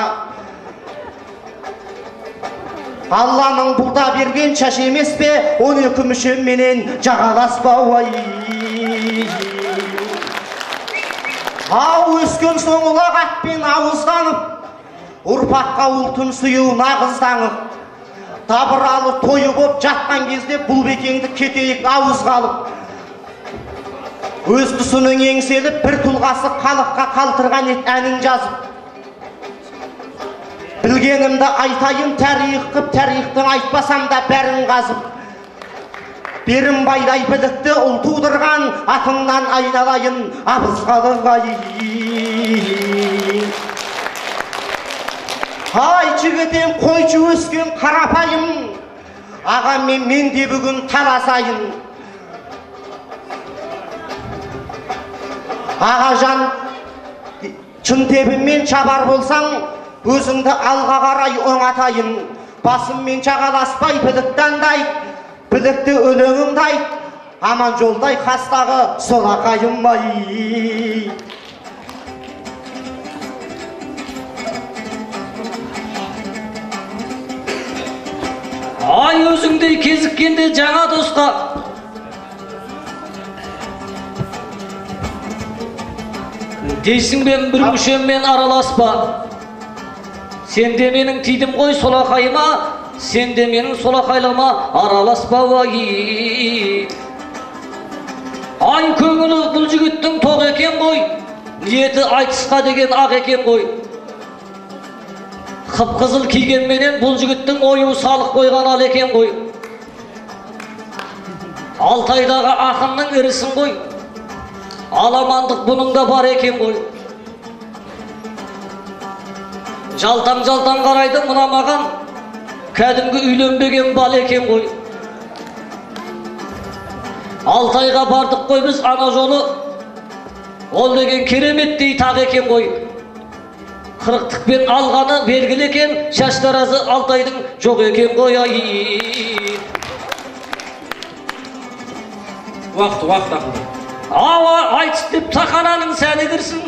Алланың бұлда берген шаш емес пе, 12 мүшемменен жағаласпа. Ау өскен соң ұлақ атпен ауызданып, ұрпаққа ұлтын сұю нағызданып. Табыралы тойы боп жатқан кезде бұл бекеңді кетейік ауыз қалып. Өз тұсының еңселіп, бір тұлғасы қалыққа қалтырған әнін жазып. Білгенімді айтайын тарих қып, тарихтың айтпасам да бәрін қазып. Берім байдай білікті ұл тудырған, атыңнан айналайын абызғалың Ай жігітем қойшы өскен қарапайым, ағаммен мен де бүгін таласайын. Ағажан, шын тебіммен шабар болсаң, өзіңді алға қарай оңатайын. Басыммен жағаласпай біліктандай, білікті өлеңімдай, аман жолдай қастағы солақайым бай. Ай өзіңдей кезіккенде жаңа досқа, дейсің бен бір мүшеммен араласпа. Сен де менің тидім ғой солақайыма, сен де менің солақайлама араласпа. Ай көңілі бұл жігіттің тоқ екен ғой, ниеті айтысқа деген ақ екен ғой. Қып-қызыл кигенменен бұл жігіттің ойы салық қойған ал екен ғой. Алтайдағы ақынның ірісін ғой, аламандық бұның да бар екен ғой. Жалтаң-жалтаң қарайды мұна маған, кәдімгі үйленбеген бал екен ғой. Алтайға бардық қой біз ана жолы, ол деген кереметтей тақ екен ғой. Қырықтықпен алғаны белгілі екен, шаштаразы Алтайдың жоқ екен ғой. Уақыт ақылды. Ава айтыс деп тақананың сәні кірсін,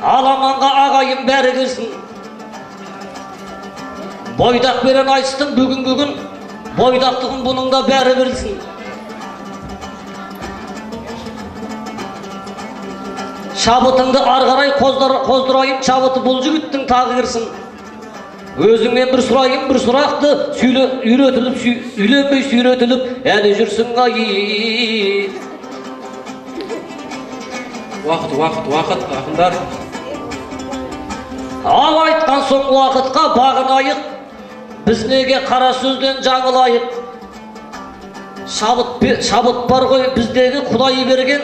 аламанға ағайын бәрі кірсін. Бойдақ берен айтыстың бүгінгі күн, бойдақтығын бұның да бәрі білсін. Шабытыңды арғарай қоздырайын, шабыты бұл жігіттің тағы кірсін. Өзіңмен бір сұрайын, бір сұрақты үйленбей сүйретіліп, әлі жүрсің ғайын. Уақыт, ақындар. Ал айтқан соң уақытқа бағынайық, біз неге қара сөзден жаңылайық. Шабыт бар ғой біздегі Құдай берген,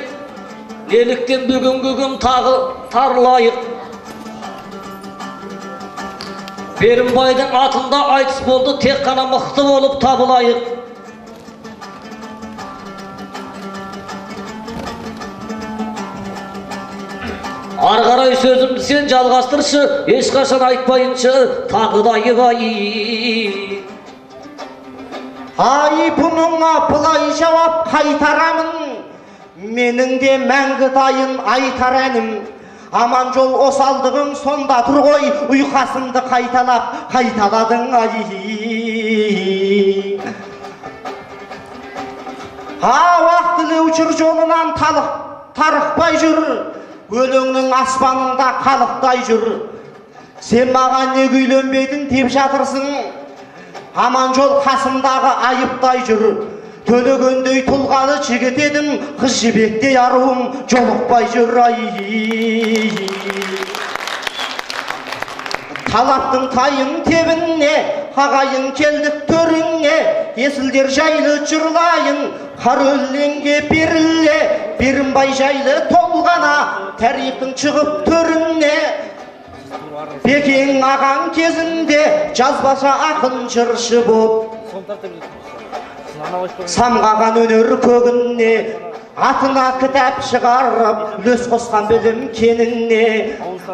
неліктен бүгінгі күн тағы тарылайық. Берімбайдың атында айтыс болды, тек қана мықты болып табылайық. Арғарай сөзімді сен жалғастыршы, ешқашан айтпайыншы, тағыдайы бай. Ай бұныңа бұлай жауап қайтарамын, менің де мәңгі дайын айтар әнім. Аман жол осалдығың сонда тұр ғой, ұйқасымды қайталадың Уақ тілеу жүр жолынан тарықпай жүр, өлеңнің аспанында қалықтай жүр. Sen mаған не үйленбедің деп жатырсың? Аман жол қасымдағы айыптай жүр. Төлөгөндей тұлғалы жігіт едім, қыз жібектей аруым жолықпай жүр. Талаптың тайын тебінне, ағайын келдік төріңе, есілдер жайлы жырлайын, қар өлеңге беріле, берінбай жайлы толғана, тарихың шығып төріңне. Бекең ағаң кезінде жазбаша ақын жыршы боп, самғаған өнер көгіне, атына кітап шығарып, үлес қосқан білім кеніне.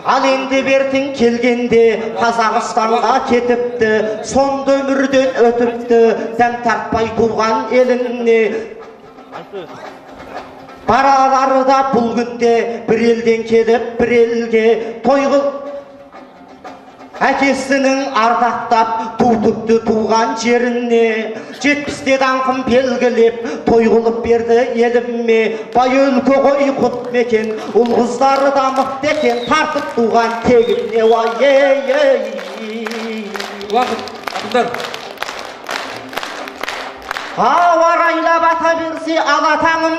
Ал енді бертін келгенде Қазақстанға кетіпті, сонда өмірден өтіпті, дәм тартпай туған еліне. Баралары да бұл күнде бір елден келіп бір елге тойғыл әкесінің ардақтап туытыпты туған жеріне. 70-те даңқын белгілеп той қылып берді еліме. Бай өлке ғой құт мекен, ұл қыздары да мықты екен, тартып туған тегіне. Уақыт, ақындар. Ауа райда бата берсе алатамын,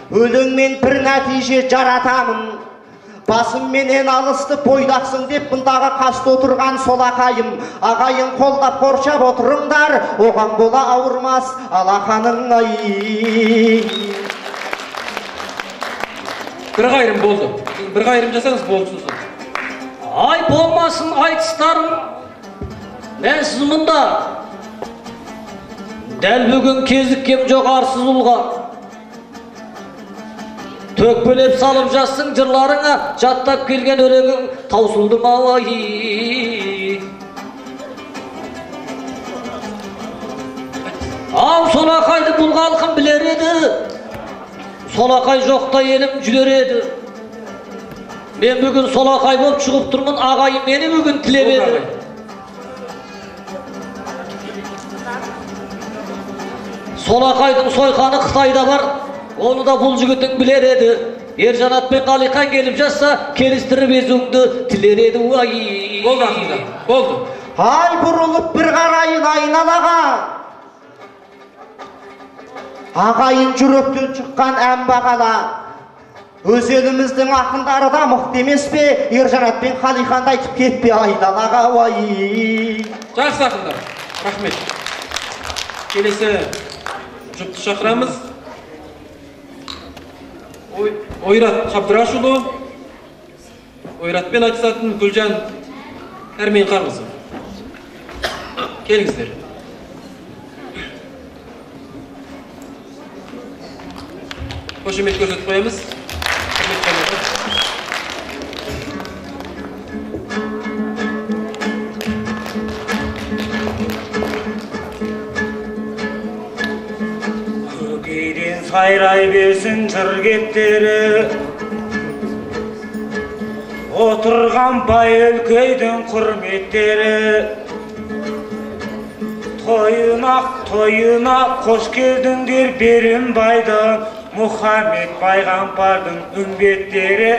өлеңмен бір нәтиже жаратамын. Басымменен алысты бойдақсың деп бұндағы қасты отырған сол ағайым. Ағайын қолдап қоршап отырыңдар, оған бола ауырмас алақаның ай. Бір қайрым болды. Бір қайрым жасаңыз болды сосын. Ай болмасын айтыстарым. Мен сіз мұнда. Дәл бүгін кезіккем жоқ арсыз ұлға. Төкпелеп салып жазсың жырларыңа, жаттап келген өрегің таусылдым ай. Ал солақайды бұл халқым білер еді, солақай жоқта елім жүдер еді. Мен бүгін солақай болып шығып тұрмын, ағайым мені бүгін тілеп еді. Солақайдың сойқаны Қытайда бар, оны да бұл жігітің білер еді. Ержанат пен Қалиқан келіп жатса, келістіріп езуіңді тілер еді. Болды ақында, болды. Ай бұрылып бір қарайын айналаға, ағайын жүректен шыққан ән бағала. Өз еліміздің ақындары да мықты емес пе? Ержанат пен Қалиқанды айтып кетпе айналаға. Жақсы ақындар, рахмет. Келесі жұпты шақырамыз. Ойрат Қабдырашұлы, ойратпен айтысатын Гүлжан Әрмен Қарғызы. Келіңіздер. Қошемет көрсетіп қоямыз. Сайрай берсін жыргеттері, отырған бай өлкейдің құрметтері. Тойына қош келдіңдер Берімбайдың, Мұхаммед пайғамбардың үмбеттері.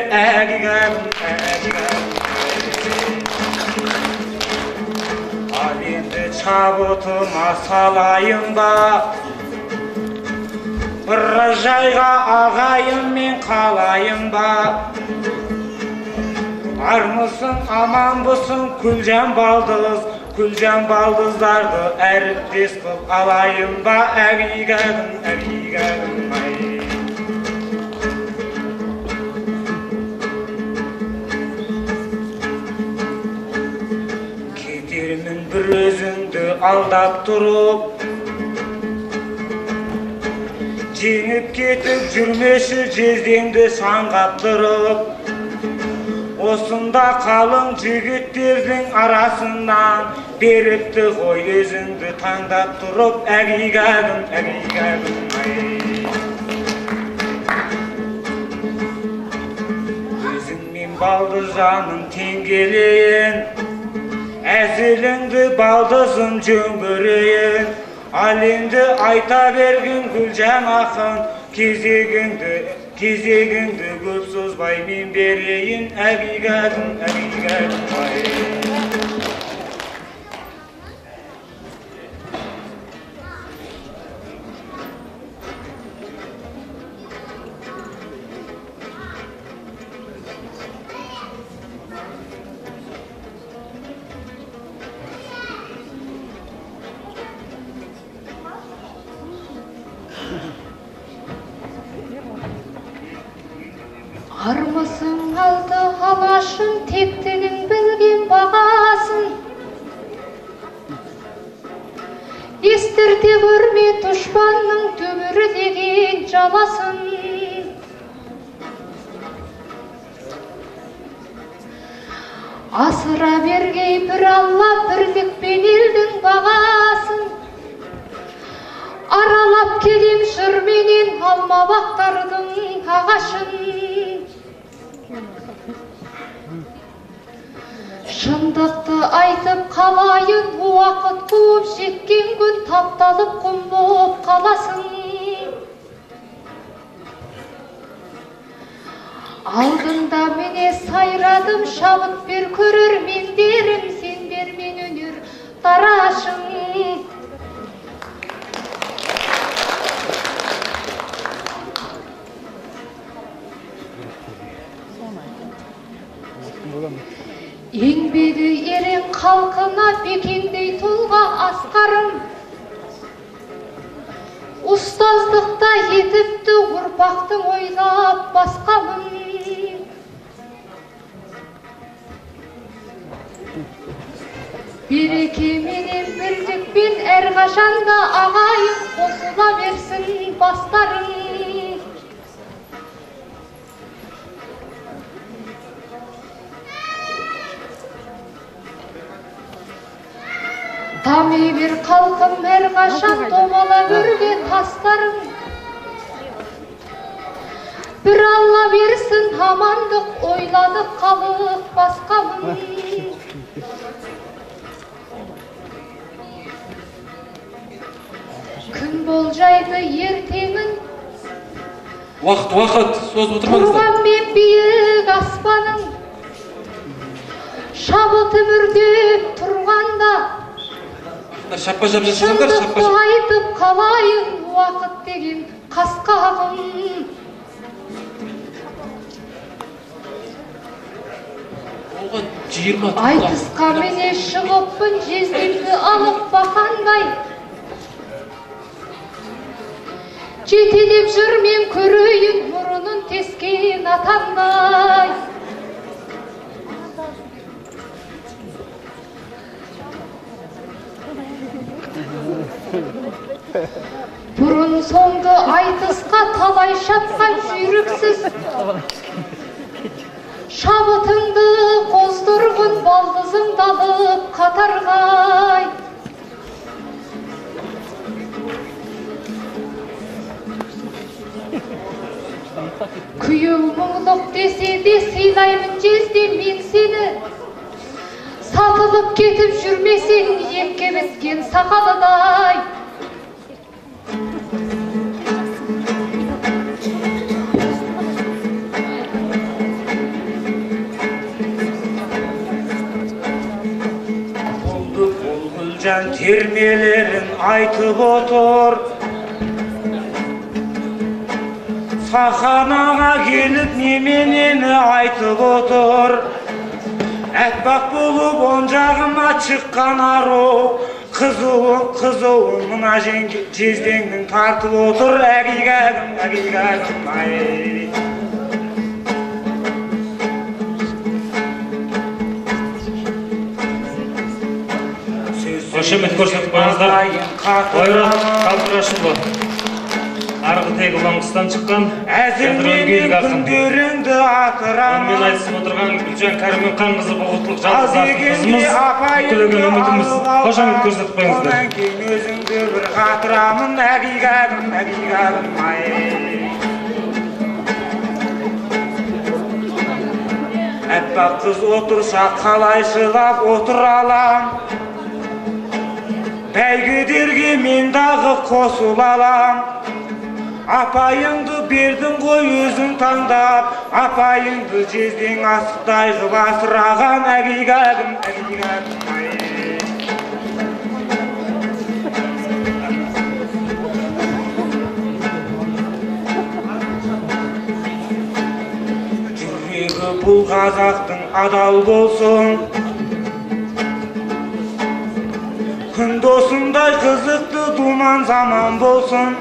Ал енді шабытыма салайын ба, бір жайға ағайын мен қалайын ба. Армысың, аман бұсың, Күлжан балдыз, Күлжан балдыздарды әріптес қып алайын ба. Әгейгәдім, ай. Кетермін бір өзіңді алдап тұрып, жеңіп кетіп жүрмеші жездеңді шаңғап тұрып. Осында қалың жігіттердің арасынан беріпті ғой өзіңді таңдап тұрып. Әгейгәдім, ай. Өзіңмен балдызаным теңгелейін, әзіліңді балдызым жөн көрейін. Ал енді айта бергін Гүлжан ақын, кезегіңді көп созбай мен берейін әгигәдім ай. Армысың алды алашын, тектінің білген бағасын. Естірте көрме дұшпанның төбірі деген жаласын. Асыра бергей бір Алла, бірлікпен елдің бағасын. Аралап келем жүрменен алма бақтардың ағашын. Шындықты айтып қалайын, уақыт қуып жеткен күн тапталып құм болып қаласың. Алдыңда мене сайрадым, шабыт бер көрермендерім, сен бер мен өнер тарашың. Еңбегі ерен халқына бекеңдей тұлға асқарым. Ұстаздықта етіпті ұрпақтың ойлап басқамын. Берекеменен бірлікпен әрқашанда ағайын қосыла берсін бастарың. Дами бер қалқым әрқашан, домала өрге тастарың. Бір Алла берсін амандық, ойладық қалық басқамын. Күн болжайды ертеңін, уақыт созып отырмаңыздар. Тұрған мен биік аспаның, шабыты мүрдеп тұрғанда, шындықты айтып қалайын, уақыт деген қасқағым. Айтысқа мене шығыппын, жездемді алып бақандай. Жетелеп жүр мен көрейін, мұрынын тескен атандай. Бұрын соңғы айтысқа талай шапқан жүйріксіз. Шабытыңды қоздырғын, балдызыңды алып қатарғай. Күйеу мұңлық десе де сыйлаймын жезде мен сені. Сатылып кетіп жүрмесең, екке біткен сақалыдай. Гүлжан термелерін айтып отыр, саханаға келіп неменені айтып отыр. Әппақ болып оң жағыма шыққан ару, қызуын мына жездеңнің тартып отыр. Әгигәгім ай. Қошемет көрсетіп қойыңыздар. Қойрат Қалдырашұлы. Арғы тегі Маңғыстан шыққан. Әзірменен күндеріңді атырам. Онымен айтысып отырған Гүлжан Кәріменхан қызы бұғытлық жалғызатын қызымыз. Күтілеген үмітіміз. Қошемет көрсетіп қойыңыздар. Онан кейін өзіңді бір қатырамын. Әгигәгім ай. Әппақ қыз отырса қалай шылап отыр алам. Бәйгедерге мен дағы қосыл алам. Апайыңды бердің ғой өзің таңдап, апайыңды жезден асықтай ғып асыраған әгейгәгім, жүрегі бұл қазақтың адал болсын, күн досындай қызықты думан заман болсын.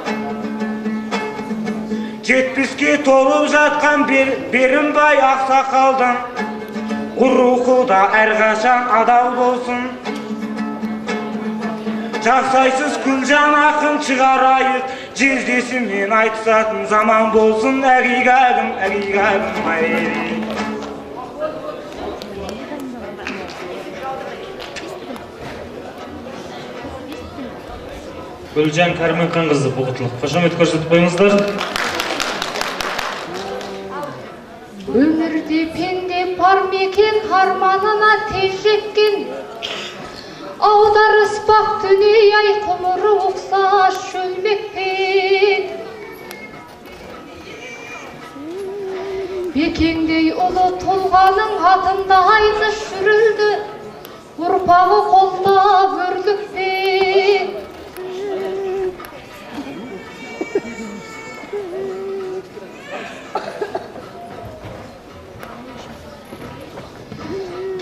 Жетпіске толып жатқан Берімбай ақсақалдың рухы да әрқашан адал болсын. Жақсайсыз Күлжан ақын шығарайық, жездесімен айтысатын заман болсын. Әгейгәгім, әгейгәгім, ай. Күлжан Кәрменхан қызы бұғытылық. Қошамет көрсетіп қойыңыздар. Өмірде пенде бар мекен, арманына тез жеткен, аударыспақ дүние ай құмыры ұқсас шөлмекпен. Бекеңдей ұлы тұлғаның атында айтыс жүрілді, ұрпағы қолдап өрлікпен.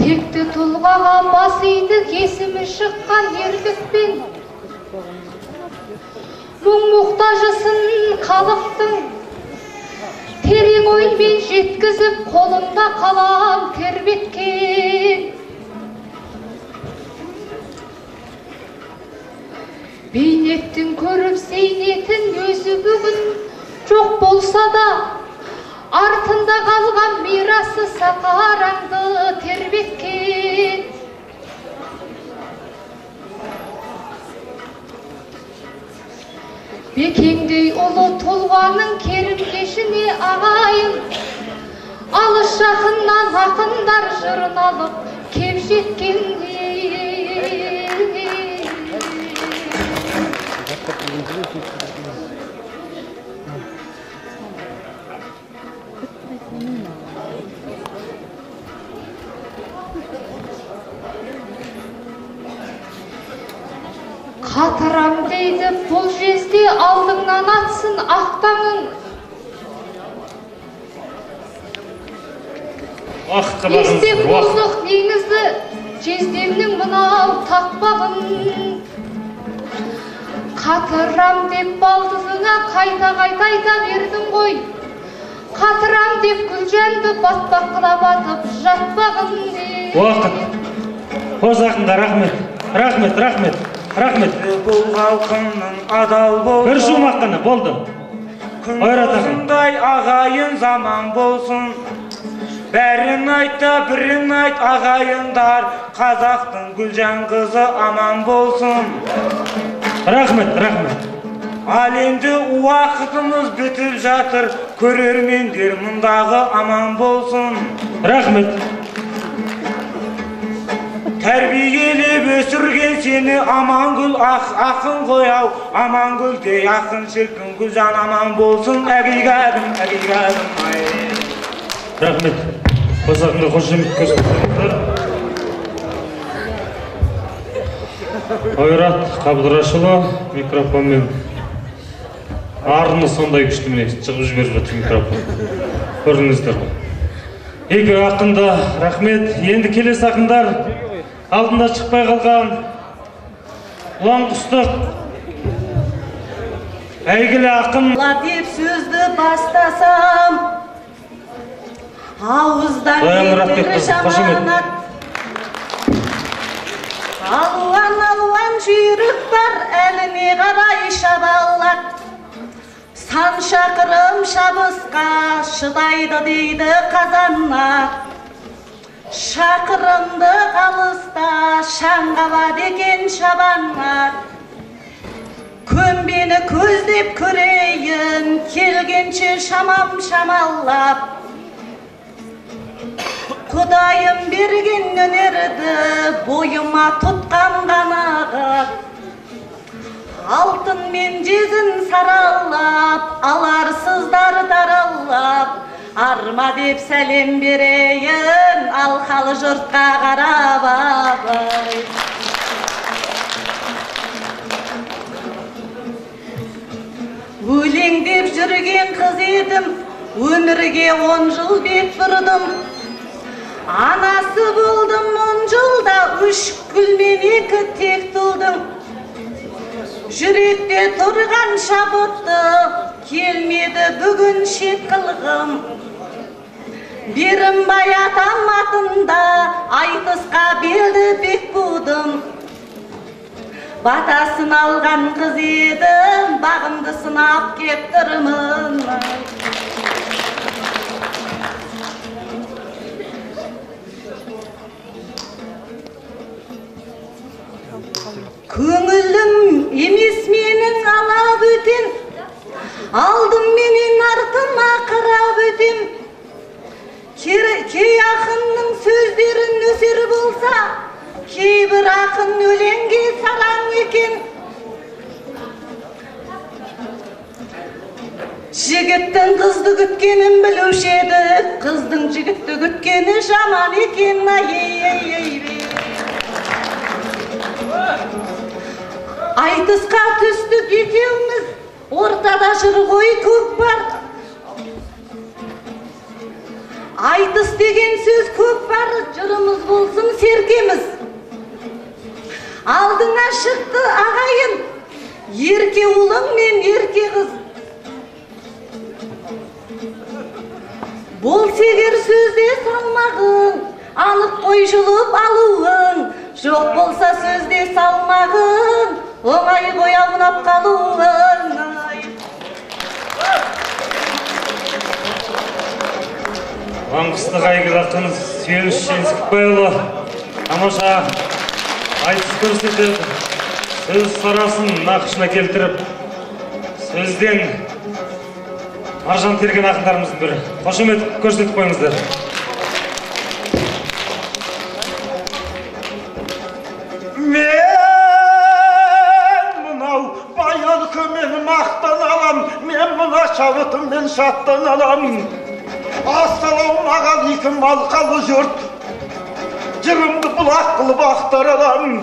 Текті тұлғаға бас иді, есімі шыққан ерлікпен. Мұң-мұқтажысын халықтың терең оймен жеткізіп, қолында қалам тербеткен. Бейнеттің көріп сейнетін өзі бүгін жоқ болса да, артында қалған мирасы сақараңды тербеткен. Бекеңдей ұлы тұлғаның керім-кешіне ағайын, алыс жақыннан ақындар жырын алып кеп жеткен. Қатырам дейді бұл жезде, алдыңнан атсын ақтаңын. Естек бұзық неңізді, жездемнің мынау тақпағын. Қатырам деп балдызыңа қайта-қайта айта бердің ғой. Қатырам деп Күлжанды батпаққылап атып жатпағын. Уақыт. Қоз ақынға рахмет, рахмет, рахмет. Рахмет. Бұл халқымның адал болсын. Бір шумақ қана болды. Ойрат ақын. Күндосындай ағайын заман болсын. Бәрін айтта, бірін айт ағайындар. Қазақтың Күлжан қызы аман болсын. Рахмет, рахмет. Әлемді уақытымыз бітіп жатыр. Көрермендер мұндағы аман болсын. Рахмет. Тәрбиелеп өсірген сені Амангүл ақын қойау, Амангүл де ақын шіркін Күлжан аман болсын. Әгейгәгім, әгейгәгім, ай. Рахмет. Қоз ақынға қошемет көрсетіңіздер. Ойрат Қабдырашұлы микрофонмен арыны сондай күшті міне шығып жіберіп жатыр микрофон. Көрдіңіздер ғой. Екі ақында рахмет. Енді келесі ақындар алдында шықпай қалған ұлан құстық әйгілі ақын. Деп сөзді бастасам, ауыздан кетері жаманат. Алуан жүйрік бар, әліне қарай шабалат. Сан шақырым шабысқа шыдайды дейді қазанат. Шақырымды қалыста шаңғалады екен шабанат. Көмбені көздеп көрейін, келгенше шамам шамаллап. Құдайым берген өнерді бойыма тұтқан қанағат. Алтын мен жезін саралап, ала деп сәлем берейін, алқалы жұртқа қарап абай. Өлең деп жүрген қыз едім, өмірге 10 жыл бет бұрдым. Анасы болдым 10 жылда, 3 гүлмен 2 тек тұлдым. Жүректе тұрған шабытты, келмеді бүгін шет қылғым. Берімбай атам атында, айтысқа белді бек будым. Батасын алған қыз едім, бағымды сынап кеп тұрмын. Көңілім емес менің алап өтен, алдым менен артыма қарап өтем. Кей ақынның сөздерін нөсер болса, кейбір ақын өлеңге сараң екен. Жігіттің қызды күткенін білуші еді, қыздың жігітті күткені жаман екен. Айтысқа түстік екеуміз, ортада жүр ғой көк бар. Айтыс деген сөз көк бар, жырымыз болсын серкеміз. Алдыңа шықты ағайын, ерке ұлың мен ерке қыз. Болса егер сөзде салмағың, анық қой жұлып алуың. Жоқ болса сөзде салмағың, оңай қой аунап қалуың. Маңғыстық әйгілі ақын Сүйеніш Жеңсікбайұлы тамаша айтыс көрсетіп, сөз сарасын нақышына келтіріп, сөзден маржан терген ақындарымыздың бірі. Қошемет көрсетіп қойыңыздар. Мақтан алам, мен мұна шабытыммен шаттан алам. Ассалаумағалейкум алқалы жұрт, жырымды бұлақ қылып ақтар алам.